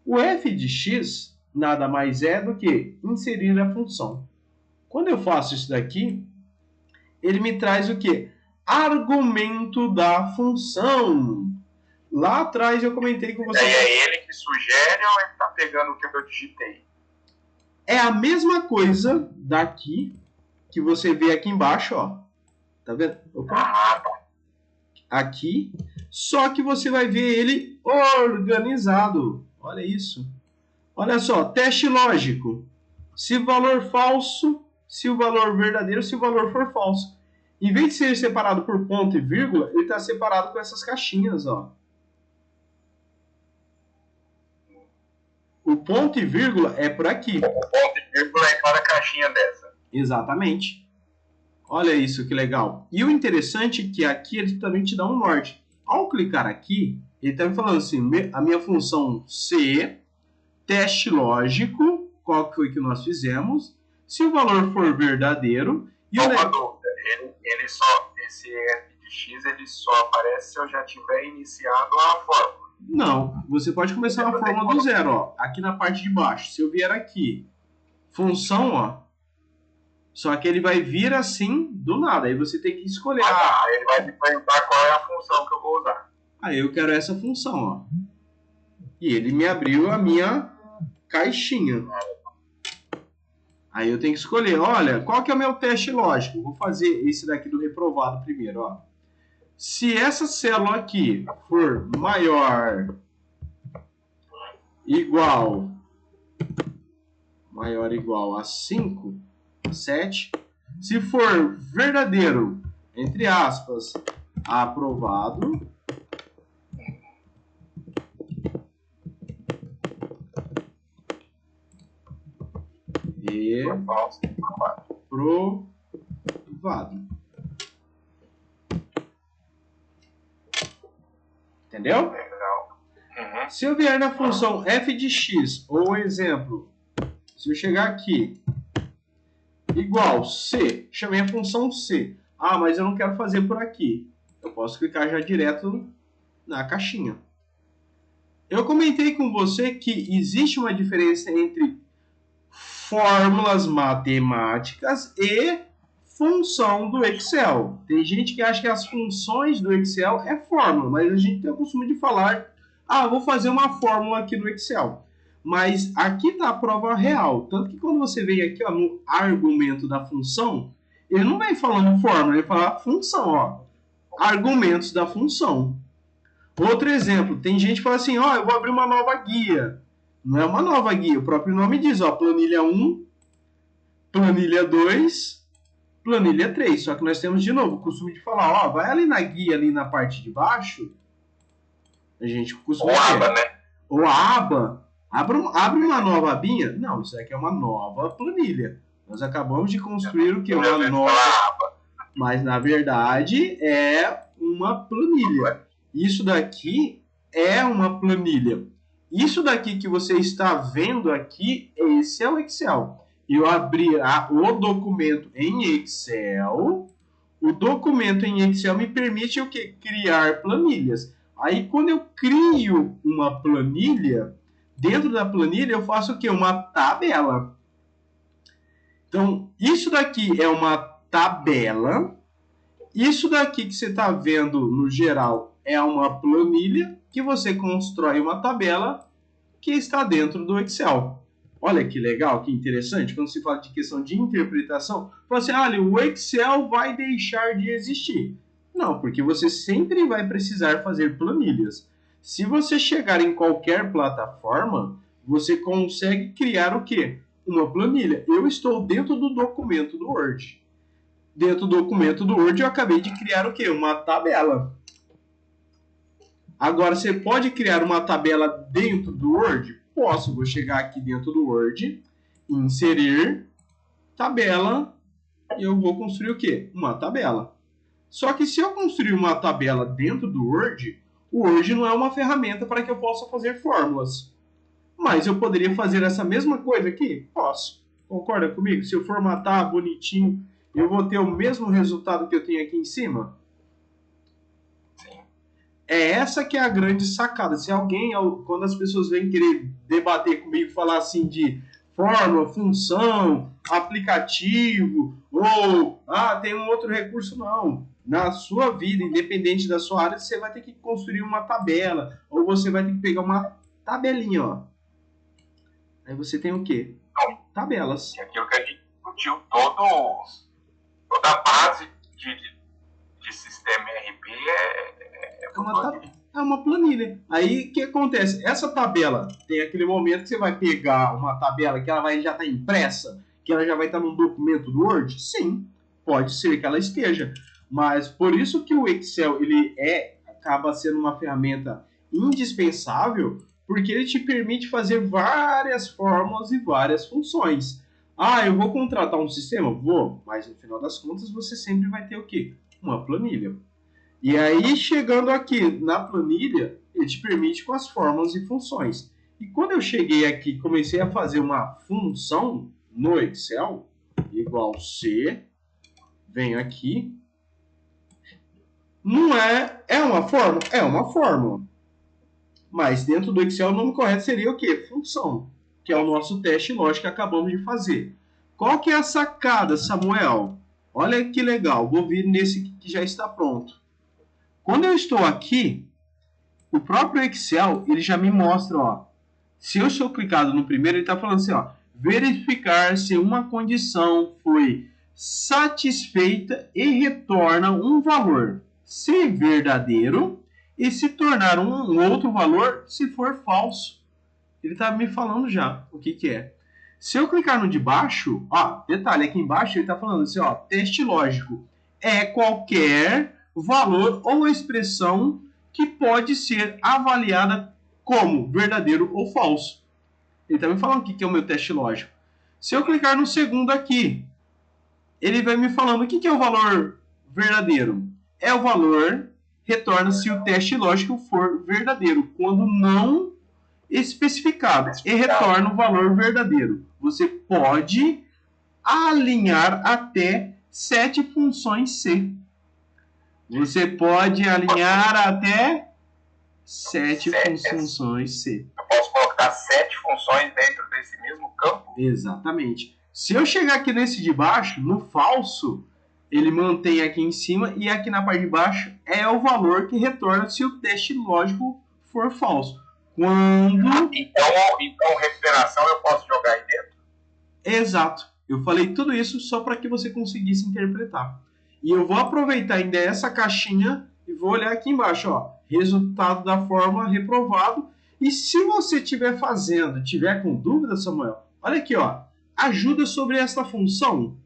O f de x nada mais é do que inserir a função. Quando eu faço isso daqui, ele me traz o quê? Argumento da função. Lá atrás eu comentei com você. É ele que sugere ou ele está pegando o que eu digitei? É a mesma coisa daqui que você vê aqui embaixo, ó. Tá vendo? Opa. Aqui. Só que você vai ver ele organizado. Olha isso. Olha só, teste lógico. Se o valor falso, se o valor verdadeiro, se o valor for falso. Em vez de ser separado por ponto e vírgula, ele está separado com essas caixinhas, ó. O ponto e vírgula é por aqui. O ponto e vírgula é cada caixinha dessa. Exatamente. Olha isso que legal. E o interessante é que aqui ele também te dá um norte. Ao clicar aqui, ele está me falando assim, a minha função C, teste lógico, qual que foi que nós fizemos, se o valor for verdadeiro... Uma dúvida, ele só, esse f de x ele só aparece se eu já tiver iniciado a fórmula. Não, você pode começar a fórmula do zero, ó, aqui na parte de baixo. Se eu vier aqui, função, ó, só que ele vai vir assim, do nada. Aí você tem que escolher. Aí ele vai me perguntar qual é a função que eu vou usar. Aí eu quero essa função, ó. E ele me abriu a minha caixinha. Aí eu tenho que escolher, olha, qual que é o meu teste lógico? Vou fazer esse daqui do reprovado primeiro, ó. Se essa célula aqui for maior igual a 5, 7, se for verdadeiro, entre aspas, aprovado, e provado. Entendeu? Uhum. Se eu vier na função f de x, ou exemplo, se eu chegar aqui, igual C, chamei a função C. Ah, mas eu não quero fazer por aqui. Eu posso clicar já direto na caixinha. Eu comentei com você que existe uma diferença entre fórmulas matemáticas e função do Excel. Tem gente que acha que as funções do Excel é fórmula, mas a gente tem o costume de falar, vou fazer uma fórmula aqui no Excel. Mas aqui está a prova real. Tanto que quando você vem aqui, ó, no argumento da função, ele não vem falando fórmula, ele fala função, ó. Argumentos da função. Outro exemplo, tem gente que fala assim, eu vou abrir uma nova guia. Não é uma nova guia, o próprio nome diz, ó, planilha 1, planilha 2, planilha 3. Só que nós temos, de novo, o costume de falar, vai ali na guia, ali na parte de baixo, a gente costuma dizer. Aba, né? Ou a aba, abre uma nova abinha. Não, isso aqui é uma nova planilha. Nós acabamos de construir o que? Uma nova aba. Mas, na verdade, é uma planilha. Isso daqui é uma planilha. Isso daqui que você está vendo aqui, esse é o Excel. Eu abri o documento em Excel O documento em Excel me permite o quê? Criar planilhas. Aí, quando eu crio uma planilha, dentro da planilha eu faço o quê? Uma tabela. Então, isso daqui é uma tabela. Isso daqui que você está vendo no geral é uma planilha que você constrói uma tabela que está dentro do Excel. Olha que legal, que interessante. Quando se fala de questão de interpretação, fala assim, olha, o Excel vai deixar de existir. Não, porque você sempre vai precisar fazer planilhas. Se você chegar em qualquer plataforma, você consegue criar o quê? Uma planilha. Eu estou dentro do documento do Word. Dentro do documento do Word eu acabei de criar o quê? Uma tabela. Agora, você pode criar uma tabela dentro do Word? Posso. Vou chegar aqui dentro do Word, inserir, tabela, e eu vou construir o quê? Uma tabela. Só que se eu construir uma tabela dentro do Word, o Word não é uma ferramenta para que eu possa fazer fórmulas. Mas eu poderia fazer essa mesma coisa aqui? Posso. Concorda comigo? Se eu formatar bonitinho, eu vou ter o mesmo resultado que eu tenho aqui em cima? É essa que é a grande sacada. Se alguém, quando as pessoas vêm querer debater comigo, falar assim de fórmula, função, aplicativo, ou tem um outro recurso, não. Na sua vida, independente da sua área, você vai ter que construir uma tabela, ou você vai ter que pegar uma tabelinha, ó. Aí você tem o quê? Tabelas. E aquilo que a gente discutiu, toda a base de sistema ERP é uma planilha. Aí o que acontece? Essa tabela tem aquele momento que você vai pegar uma tabela que ela vai já estar impressa, que ela já vai estar num documento do Word? Sim, pode ser que ela esteja. Mas por isso que o Excel ele acaba sendo uma ferramenta indispensável, porque ele te permite fazer várias fórmulas e várias funções. Eu vou contratar um sistema? Vou, mas no final das contas você sempre vai ter o quê? Uma planilha. E aí, chegando aqui na planilha, ele te permite com as fórmulas e funções. E quando eu cheguei aqui, comecei a fazer uma função no Excel, igual C, venho aqui, não é uma fórmula? É uma fórmula. Mas dentro do Excel o nome correto seria o quê? Função, que é o nosso teste lógico que acabamos de fazer. Qual que é a sacada, Samuel? Olha que legal, vou vir nesse que já está pronto. Quando eu estou aqui, o próprio Excel, ele já me mostra, ó, se eu estou clicado no primeiro, ele está falando assim, ó, verificar se uma condição foi satisfeita e retorna um valor, se verdadeiro, e se tornar um outro valor, se for falso. Ele está me falando já o que é. Se eu clicar no de baixo, ó, detalhe, aqui embaixo ele está falando assim, ó, teste lógico é qualquer valor ou expressão que pode ser avaliada como verdadeiro ou falso. Ele está me falando o que é o meu teste lógico. Se eu clicar no segundo aqui, ele vai me falando o que é o valor verdadeiro. É o valor, retorna se o teste lógico for verdadeiro, quando não especificado, e retorna o valor verdadeiro. Você pode alinhar até 7 funções C. Você pode alinhar até 7 funções C. Eu posso colocar 7 funções dentro desse mesmo campo? Exatamente. Se eu chegar aqui nesse de baixo, no falso, ele mantém aqui em cima e aqui na parte de baixo é o valor que retorna se o teste lógico for falso. Quando... Então, refrigeração eu posso jogar aí dentro? Exato. Eu falei tudo isso só para que você conseguisse interpretar. E eu vou aproveitar ainda essa caixinha e vou olhar aqui embaixo, ó, resultado da fórmula reprovado. E se você estiver fazendo, tiver com dúvida, Samuel, olha aqui, ó, ajuda sobre esta função.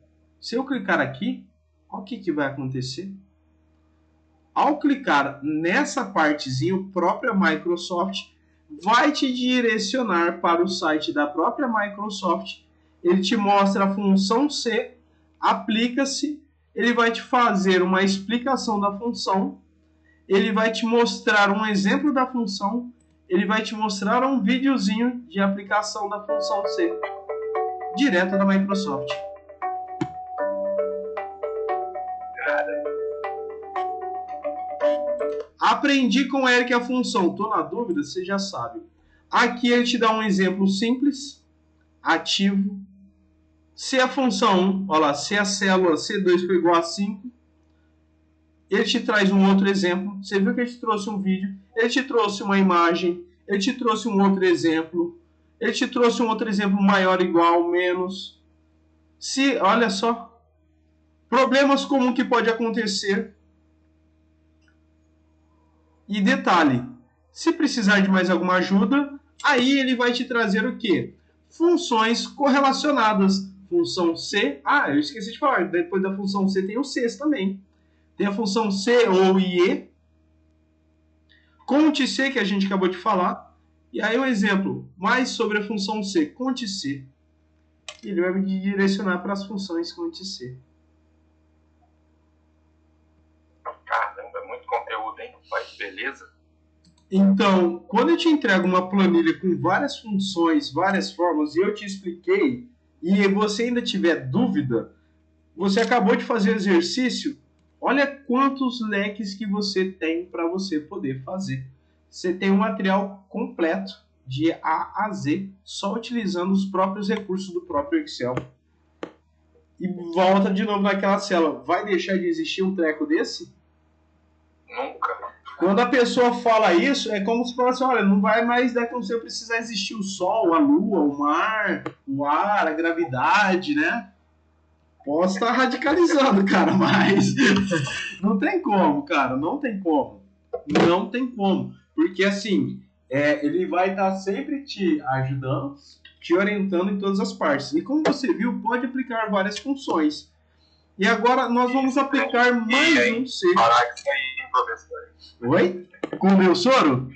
Se eu clicar aqui, olha o que vai acontecer. Ao clicar nessa partezinha, o próprio Microsoft vai te direcionar para o site da própria Microsoft. Ele te mostra a função C, aplica-se, ele vai te fazer uma explicação da função, ele vai te mostrar um exemplo da função, ele vai te mostrar um videozinho de aplicação da função C, direto da Microsoft. Cara, Aprendi com o Eric a função. Tô na dúvida? Você já sabe. Aqui ele te dá um exemplo simples, ativo. Se a função 1, olha lá, se a célula C2 for igual a 5, ele te traz um outro exemplo. Você viu que ele te trouxe um vídeo, ele te trouxe uma imagem, ele te trouxe um outro exemplo, ele te trouxe um outro exemplo maior, igual, menos. Se, olha só, problemas comuns que pode acontecer. E detalhe, se precisar de mais alguma ajuda, aí ele vai te trazer o quê? Funções correlacionadas. Função C, eu esqueci de falar, depois da função C tem o C também. Tem a função C ou IE, conte C, que a gente acabou de falar. E aí um exemplo, mais sobre a função C, conte C. Ele vai me direcionar para as funções conte C. Caramba, muito conteúdo, hein? Mas beleza. Então, quando eu te entrego uma planilha com várias funções, várias formas, e eu te expliquei, e você ainda tiver dúvida, você acabou de fazer o exercício, olha quantos leques que você tem para você poder fazer. Você tem um material completo, de A a Z, só utilizando os próprios recursos do próprio Excel. E volta de novo naquela célula. Vai deixar de existir um treco desse? Nunca. Quando a pessoa fala isso, é como se falasse, olha, não vai mais dar como se precisar existir o sol, a lua, o mar, o ar, a gravidade, né? Posso estar radicalizando, cara, mas não tem como, cara, não tem como. Não tem como. Porque, assim, ele vai estar sempre te ajudando, te orientando em todas as partes. E como você viu, pode aplicar várias funções. E agora nós vamos aplicar mais um C. Parar com isso aí, professor. Oi? Com o meu soro?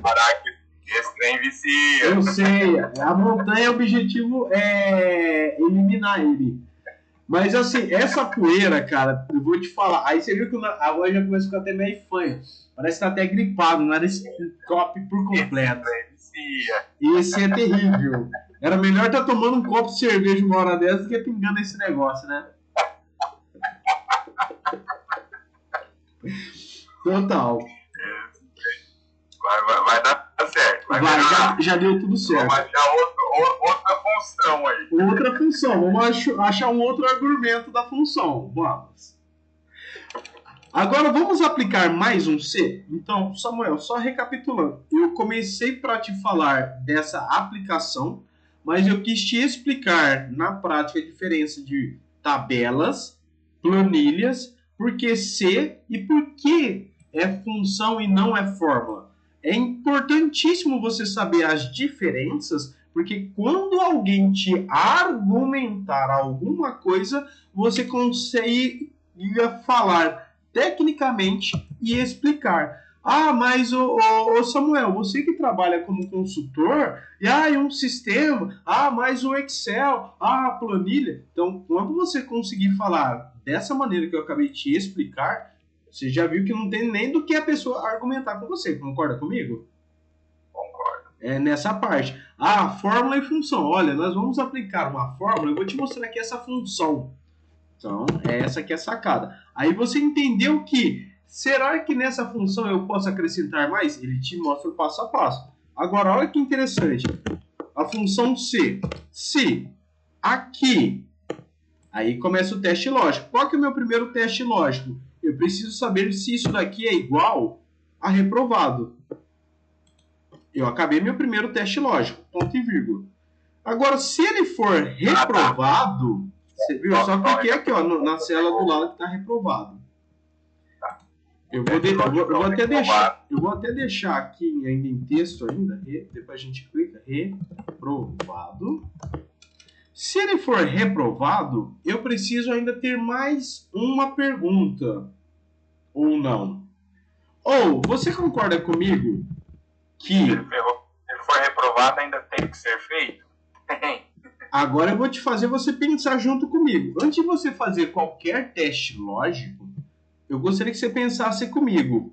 Parar que esse trem vicia. Eu sei. A montanha, o objetivo é eliminar ele. Mas assim, essa poeira, cara, eu vou te falar. Aí você viu que a voz já começa a ficar até meio fanha. Parece que tá até gripado, o nariz cope por completo. Esse é terrível. Era melhor estar tomando um copo de cerveja uma hora dessa do que pingando esse negócio, né? Total. Vai dar certo. Já deu tudo certo. Vamos achar outra função aí. Outra função. Vamos achar um outro argumento da função. Vamos. Agora vamos aplicar mais um C? Então, Samuel, só recapitulando. Eu comecei para te falar dessa aplicação, mas eu quis te explicar na prática a diferença de tabelas, planilhas, por que C e por que é função e não é fórmula. É importantíssimo você saber as diferenças, porque quando alguém te argumentar alguma coisa, você consegue falar tecnicamente e explicar. Mas o Samuel, você que trabalha como consultor, e um sistema, mais o Excel, a planilha. Então, quando você conseguir falar dessa maneira que eu acabei de te explicar, você já viu que não tem nem do que a pessoa argumentar com você. Concorda comigo? Concordo. É nessa parte. Fórmula e função. Olha, nós vamos aplicar uma fórmula. Eu vou te mostrar aqui essa função. Então, essa aqui é a sacada. Aí você entendeu que, será que nessa função eu posso acrescentar mais? Ele te mostra o passo a passo. Agora, olha que interessante. A função C. Se aqui, aí começa o teste lógico. Qual que é o meu primeiro teste lógico? Eu preciso saber se isso daqui é igual a reprovado. Eu acabei meu primeiro teste lógico. Ponto e vírgula. Agora, se ele for reprovado, você viu? Só cliquei aqui, ó, na célula do lado que está reprovado. Eu vou até deixar aqui ainda em texto ainda. Depois a gente clica. Reprovado. Se ele for reprovado, eu preciso ainda ter mais uma pergunta. Ou não? Ou, você concorda comigo que... Se ele for reprovado, ainda tem que ser feito? Tem. Agora eu vou te fazer você pensar junto comigo. Antes de você fazer qualquer teste lógico, eu gostaria que você pensasse comigo.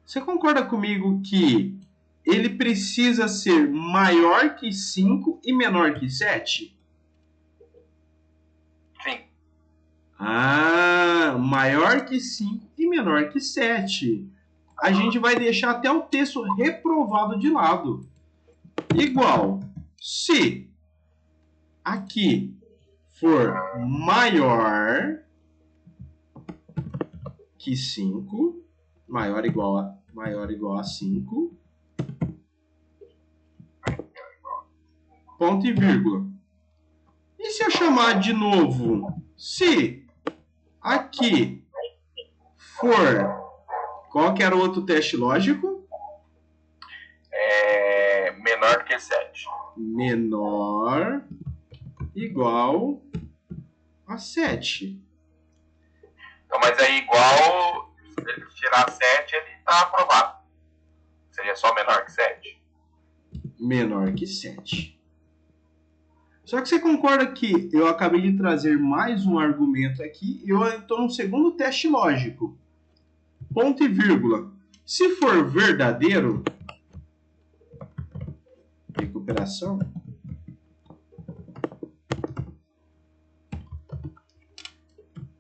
Você concorda comigo que ele precisa ser maior que 5 e menor que 7? Sim. Maior que 5 e menor que 7. a gente vai deixar até o texto reprovado de lado. Igual, se aqui for maior que 5, maior igual a 5, ponto e vírgula. E se eu chamar de novo, se aqui for, qual que era o outro teste lógico? Menor que 7. Menor igual a 7. Então, mas aí igual, se ele tirar 7, ele está aprovado. Seria só menor que 7? Menor que 7. Só que você concorda que eu acabei de trazer mais um argumento aqui e eu estou no segundo teste lógico. Ponto e vírgula. Se for verdadeiro, recuperação,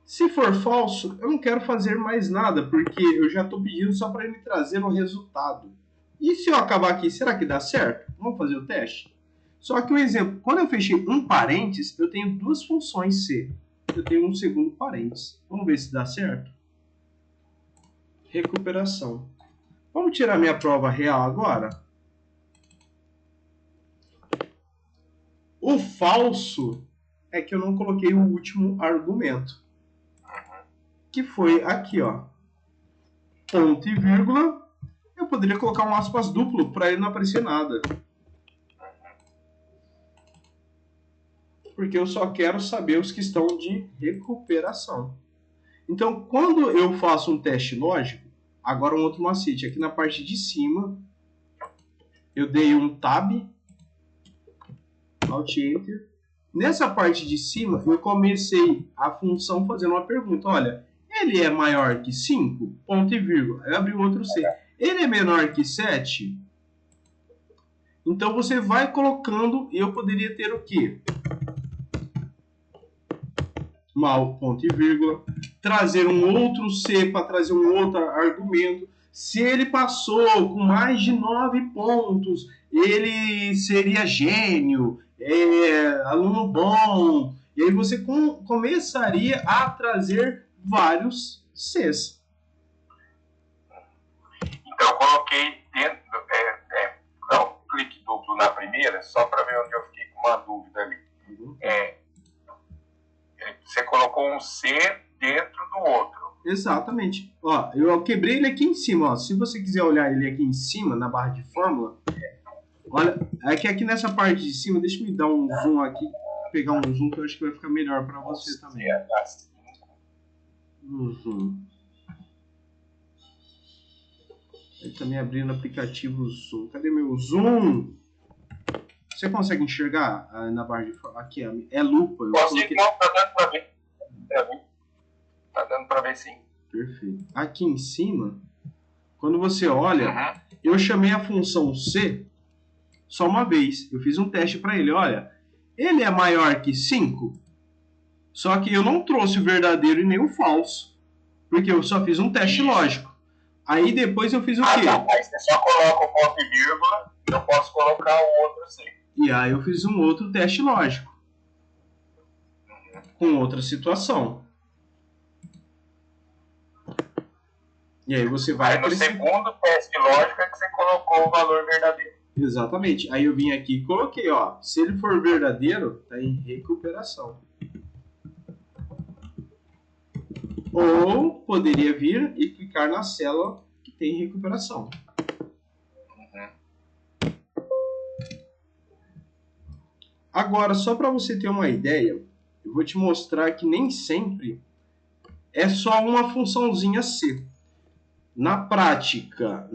se for falso, eu não quero fazer mais nada, porque eu já estou pedindo só para ele trazer o resultado. E se eu acabar aqui, será que dá certo? Vamos fazer o teste? Só que o exemplo, quando eu fechei um parênteses, eu tenho duas funções C. Eu tenho um segundo parênteses. Vamos ver se dá certo? Recuperação. Vamos tirar minha prova real agora? O falso é que eu não coloquei o último argumento. Que foi aqui, ó. Ponto e vírgula. Eu poderia colocar um aspas duplo para ele não aparecer nada. Porque eu só quero saber os que estão de recuperação. Então, quando eu faço um teste lógico, agora um outro macete. Aqui na parte de cima, eu dei um tab, Alt Enter. Nessa parte de cima, eu comecei a função fazendo uma pergunta. Olha, ele é maior que 5? Ponto e vírgula. Eu abri um outro C. Ele é menor que 7? Então, você vai colocando, e eu poderia ter o quê? Mal, ponto e vírgula, trazer um outro C para trazer um outro argumento. Se ele passou com mais de 9 pontos, ele seria gênio, aluno bom. E aí você começaria a trazer vários Cs. Então eu coloquei dentro, dá um clique duplo na primeira, só para ver onde eu fiquei com uma dúvida ali. Você colocou um C dentro do outro. Exatamente. Ó, eu quebrei ele aqui em cima. Ó. Se você quiser olhar ele aqui em cima, na barra de fórmula, olha, aqui nessa parte de cima, deixa eu me dar um zoom aqui, pegar um zoom que eu acho que vai ficar melhor para você também. Uhum. Ele tá me abrindo o aplicativo Zoom. Cadê meu Zoom? Você consegue enxergar na barra de fórmula? Aqui, é lupa. Eu coloquei... Não, tá dando para ver. Tá dando para ver sim. Perfeito. Aqui em cima, quando você olha, eu chamei a função C só uma vez. Eu fiz um teste para ele. Olha, ele é maior que 5? Só que eu não trouxe o verdadeiro e nem o falso. Porque eu só fiz um teste lógico. Aí depois eu fiz o quê? Tá. Aí você só coloca o ponto e vírgula e eu posso colocar o outro C. E aí eu fiz um outro teste lógico. Com outra situação. E aí você vai... Aí no segundo teste lógico é que você colocou o valor verdadeiro. Exatamente. Aí eu vim aqui e coloquei, ó. Se ele for verdadeiro, tá em recuperação. Ou poderia vir e clicar na célula que tem recuperação. Agora, só para você ter uma ideia, eu vou te mostrar que nem sempre é só uma funçãozinha C. Na prática,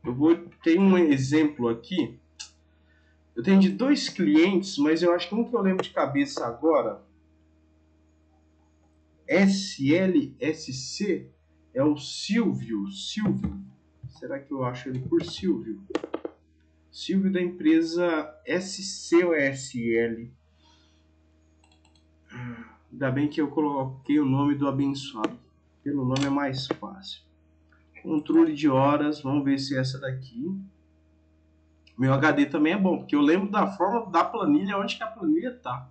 eu vou ter um exemplo aqui. Eu tenho de 2 clientes, mas eu acho que um que eu lembro de cabeça agora, SLSC, é o Silvio. Será que eu acho ele por Silvio? Silvio da empresa SC ou SL? Ainda bem que eu coloquei o nome do abençoado. Pelo nome é mais fácil. Controle de horas, vamos ver se é essa daqui. Meu HD também é bom, porque eu lembro da forma da planilha, onde que a planilha tá.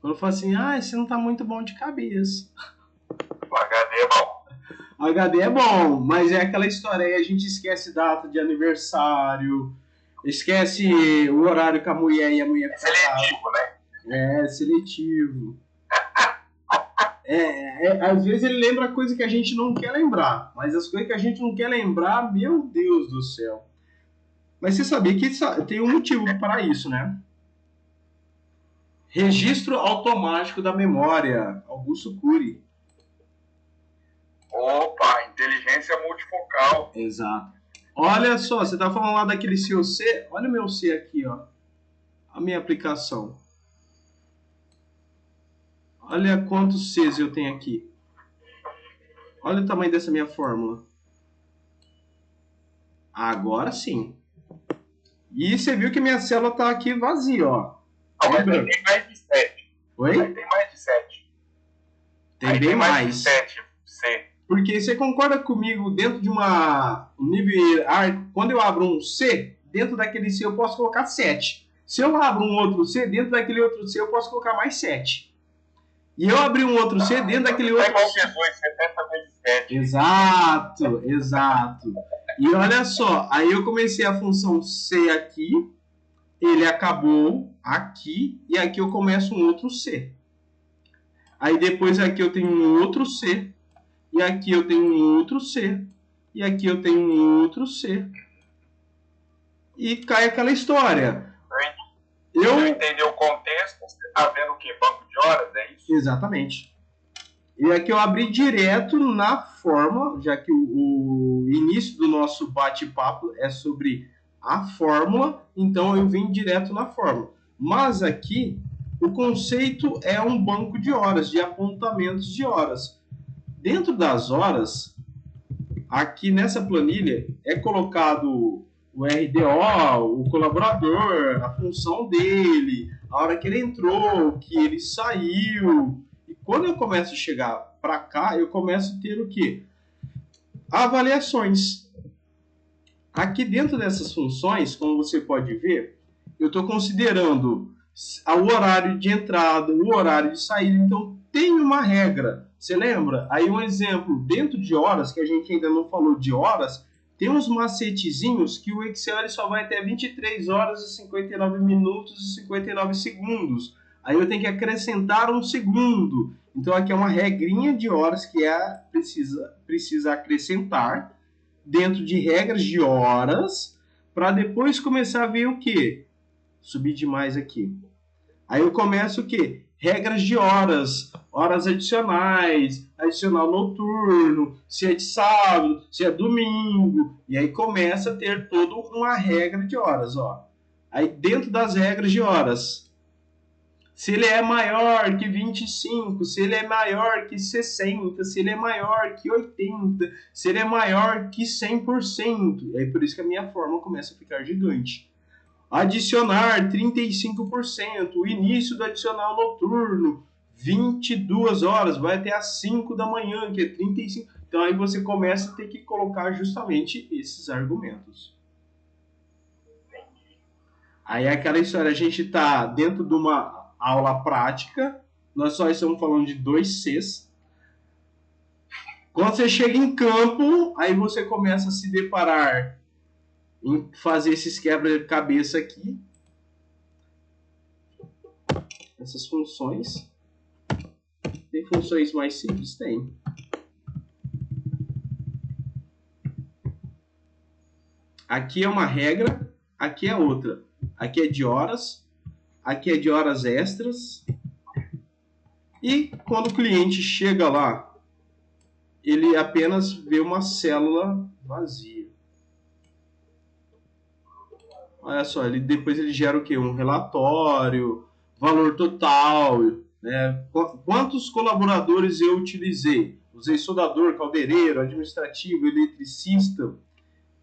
Quando eu falo assim, esse não tá muito bom de cabeça. O HD é bom. O HD é bom, mas é aquela história aí, a gente esquece data de aniversário, esquece o horário que a mulher e a mulher... É seletivo, né? É, seletivo. Às vezes ele lembra coisa que a gente não quer lembrar, mas as coisas que a gente não quer lembrar, meu Deus do céu. Mas você sabia que tem um motivo para isso, né? Registro automático da memória, Augusto Cury. Opa, inteligência multifocal. Exato. Olha só, você tá falando lá daquele seu C, olha o meu C aqui, ó. A minha aplicação. Olha quantos Cs eu tenho aqui. Olha o tamanho dessa minha fórmula. Agora sim. E você viu que minha célula tá aqui vazia, ó. Não, mas tem mais de 7. Oi? Aí tem mais de 7. Tem bem mais. De 7, C. Porque você concorda comigo, dentro de uma nível hierárquico, quando eu abro um C, dentro daquele C eu posso colocar 7. Se eu abro um outro C, dentro daquele outro C eu posso colocar mais 7. E eu abri um outro C dentro daquele outro... É igual Jesus, 70 vezes 7. Exato, exato. E olha só, aí eu comecei a função C aqui, ele acabou aqui, e aqui eu começo um outro C. Aí depois aqui eu tenho um outro C, e aqui eu tenho um outro C, e aqui eu tenho um outro C. E cai aquela história. Eu entendi o contexto, você está vendo o quê? Banco de horas, é isso? Exatamente. E aqui eu abri direto na fórmula, já que o início do nosso bate-papo é sobre a fórmula, então eu vim direto na fórmula. Mas aqui, o conceito é um banco de horas, de apontamentos de horas. Dentro das horas, aqui nessa planilha, é colocado o RDO, o colaborador, a função dele, a hora que ele entrou, que ele saiu. E quando eu começo a chegar para cá, eu começo a ter o quê? Avaliações. Aqui dentro dessas funções, como você pode ver, eu estou considerando o horário de entrada, o horário de saída. Então, tem uma regra. Você lembra? Aí um exemplo, dentro de horas, que a gente ainda não falou de horas, tem uns macetezinhos que o Excel ele só vai até 23 horas e 59 minutos e 59 segundos. Aí eu tenho que acrescentar um segundo. Então aqui é uma regrinha de horas que precisa acrescentar dentro de regras de horas para depois começar a ver o quê? Subir demais aqui. Aí eu começo o quê? Regras de horas, horas adicionais, adicional noturno, se é de sábado, se é domingo. E aí começa a ter toda uma regra de horas, ó. Aí dentro das regras de horas, se ele é maior que 25, se ele é maior que 60, se ele é maior que 80, se ele é maior que 100%. E aí por isso que a minha fórmula começa a ficar gigante. Adicionar 35%, o início do adicional noturno, 22 horas, vai até às 5 da manhã, que é 35. Então aí você começa a ter que colocar justamente esses argumentos. Aí é aquela história, a gente está dentro de uma aula prática, nós só estamos falando de 2 Cs. Quando você chega em campo, aí você começa a se deparar em fazer esses quebra-cabeça aqui. Essas funções. Tem funções mais simples? Tem. Aqui é uma regra, aqui é outra. Aqui é de horas, aqui é de horas extras. E quando o cliente chega lá, ele apenas vê uma célula vazia. Olha só, depois ele gera o quê? Um relatório, valor total, né? Quantos colaboradores eu utilizei? Usei soldador, caldeireiro, administrativo, eletricista.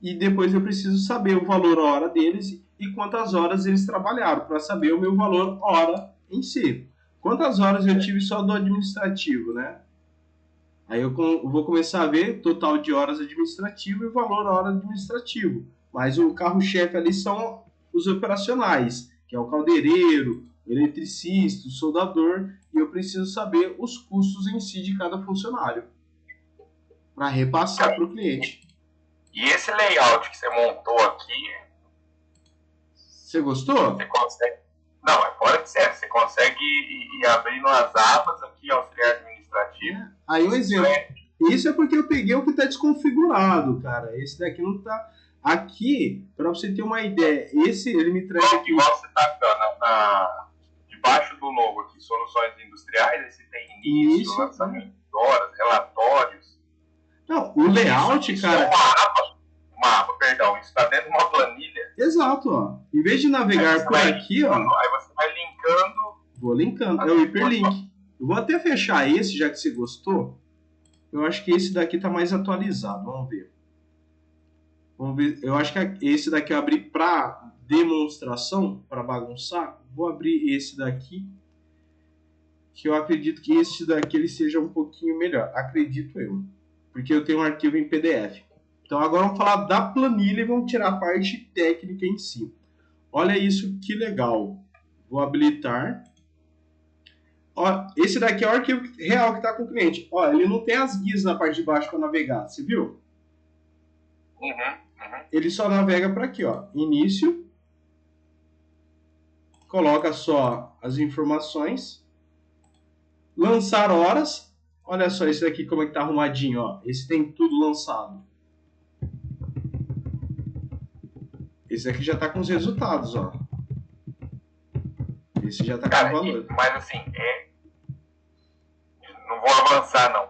E depois eu preciso saber o valor hora deles e quantas horas eles trabalharam, para saber o meu valor hora em si. Quantas horas eu tive só do administrativo, né? Aí eu vou começar a ver total de horas administrativo e valor hora administrativo. Mas o carro-chefe ali são os operacionais, que é o caldeireiro, o eletricista, o soldador, e eu preciso saber os custos em si de cada funcionário para repassar para o cliente. E esse layout que você montou aqui, você gostou? Você consegue... Não, é fora de série. Você consegue ir abrindo as abas aqui, auxiliar administrativo. Aí um exemplo. Isso é porque eu peguei o que está desconfigurado, cara. Esse daqui não está... Aqui, para você ter uma ideia, esse ele me traz aqui... Igual você está debaixo do logo aqui, soluções industriais, aí você tem início, lançamento de horas, relatórios. Não, o layout, isso cara... É uma aba, perdão, isso está dentro de uma planilha. Exato, ó. Em vez de navegar por aqui, ó... Aí você vai linkando... Vou linkando, é o hiperlink. Eu vou até fechar esse, já que você gostou. Eu acho que esse daqui está mais atualizado, vamos ver. Vamos ver. Eu acho que esse daqui eu abri para demonstração, para bagunçar. Vou abrir esse daqui, que eu acredito que esse daqui ele seja um pouquinho melhor. Acredito eu, porque eu tenho um arquivo em PDF. Então agora vamos falar da planilha e vamos tirar a parte técnica em si. Olha isso, que legal. Vou habilitar. Ó, esse daqui é o arquivo real que está com o cliente. Ó, ele não tem as guias na parte de baixo para navegar, você viu? Ele só navega para aqui, ó. Início. Coloca só as informações. Lançar horas. Olha só esse daqui como é que tá arrumadinho, ó. Esse tem tudo lançado. Esse aqui já tá com os resultados, ó. Esse já tá com o valor. Mas assim, não vou avançar não.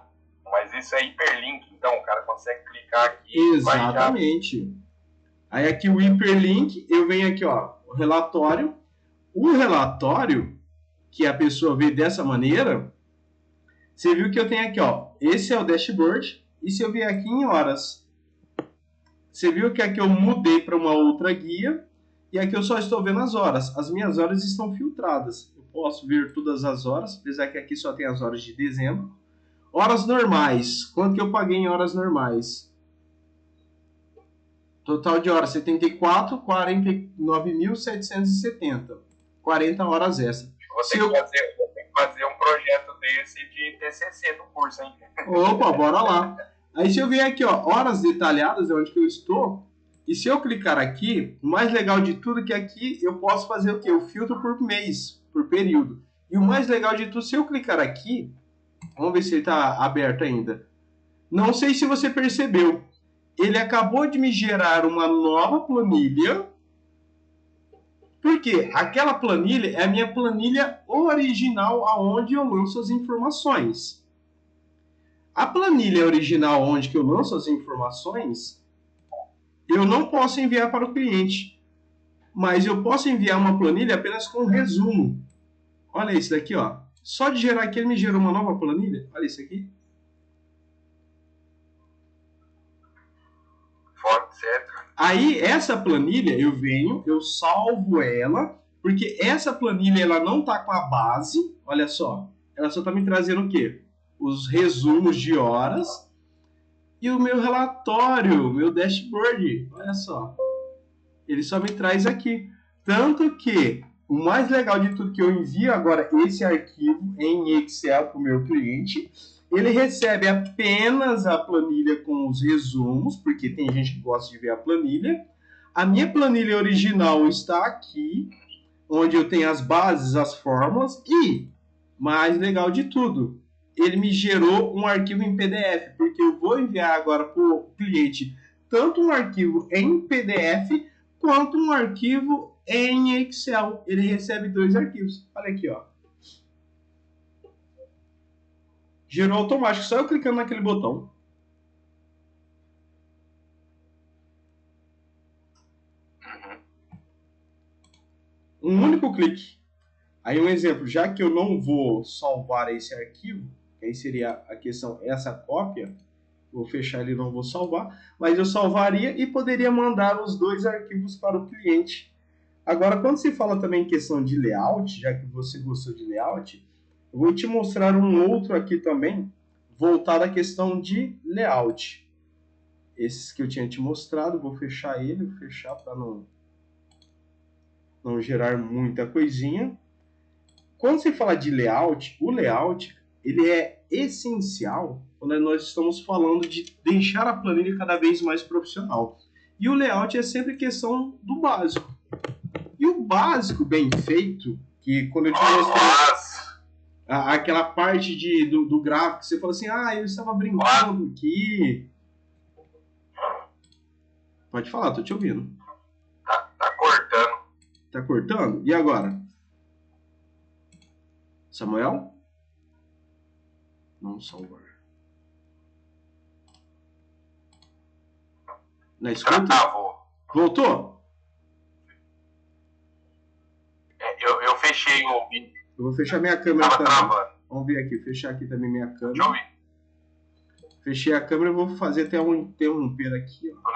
Mas isso é hiperlink, então o cara consegue clicar aqui. Exatamente. Aí aqui o hiperlink, eu venho aqui, ó, o relatório. O relatório, que a pessoa vê dessa maneira, você viu que eu tenho aqui, ó, esse é o dashboard, e se eu vier aqui em horas, você viu que aqui eu mudei para uma outra guia, e aqui eu só estou vendo as horas. As minhas horas estão filtradas. Eu posso ver todas as horas, apesar que aqui só tem as horas de dezembro. Horas normais. Quanto que eu paguei em horas normais? Total de horas, 74, 49.770. 40 horas extra. Você tem que fazer um projeto desse de TCC do curso, hein? Opa, bora lá. Aí se eu vier aqui, ó, horas detalhadas, é onde que eu estou. E se eu clicar aqui, o mais legal de tudo é que aqui eu posso fazer o quê? Eu filtro por mês, por período. E o mais legal de tudo, se eu clicar aqui, vamos ver se ele está aberto ainda. Não sei se você percebeu. Ele acabou de me gerar uma nova planilha. Porque aquela planilha é a minha planilha original, aonde eu lanço as informações. A planilha original, onde que eu lanço as informações, eu não posso enviar para o cliente. Mas eu posso enviar uma planilha apenas com resumo. Olha isso daqui, ó. Só de gerar aqui, ele me gerou uma nova planilha. Olha isso aqui. Aí, essa planilha, eu venho, eu salvo ela, porque essa planilha, ela não tá com a base, olha só. Ela só tá me trazendo o quê? Os resumos de horas e o meu relatório, meu dashboard, olha só. Ele só me traz aqui. Tanto que o mais legal de tudo que eu envio agora esse arquivo em Excel para o meu cliente, ele recebe apenas a planilha com os resumos, porque tem gente que gosta de ver a planilha. A minha planilha original está aqui, onde eu tenho as bases, as fórmulas e, mais legal de tudo, ele me gerou um arquivo em PDF, porque eu vou enviar agora para o cliente tanto um arquivo em PDF quanto um arquivo em Excel. Ele recebe 2 arquivos. Olha aqui, ó. Gerou automático, só eu clicando naquele botão. Um único clique. Aí um exemplo, já que eu não vou salvar esse arquivo, que aí seria a questão, essa cópia, vou fechar ele, não vou salvar, mas eu salvaria e poderia mandar os 2 arquivos para o cliente. Agora, quando se fala também em questão de layout, já que você gostou de layout, eu vou te mostrar um outro aqui também, voltado à questão de layout. Esses que eu tinha te mostrado, vou fechar ele, vou fechar para não gerar muita coisinha. Quando você fala de layout, o layout ele é essencial quando nós estamos falando de deixar a planilha cada vez mais profissional. E o layout é sempre questão do básico. E o básico bem feito, que quando eu te mostrei aquela parte do gráfico, você falou assim, eu estava brincando aqui. Pode falar, tô te ouvindo. Tá cortando. Tá cortando? E agora? Samuel? Não salvar. Na escuta? Voltou? Eu fechei o vídeo. Eu vou fechar minha câmera também. Travando. Vamos ver aqui, fechar aqui também minha câmera. Deixa eu ver. Fechei a câmera e vou fazer até um interromper aqui, ó.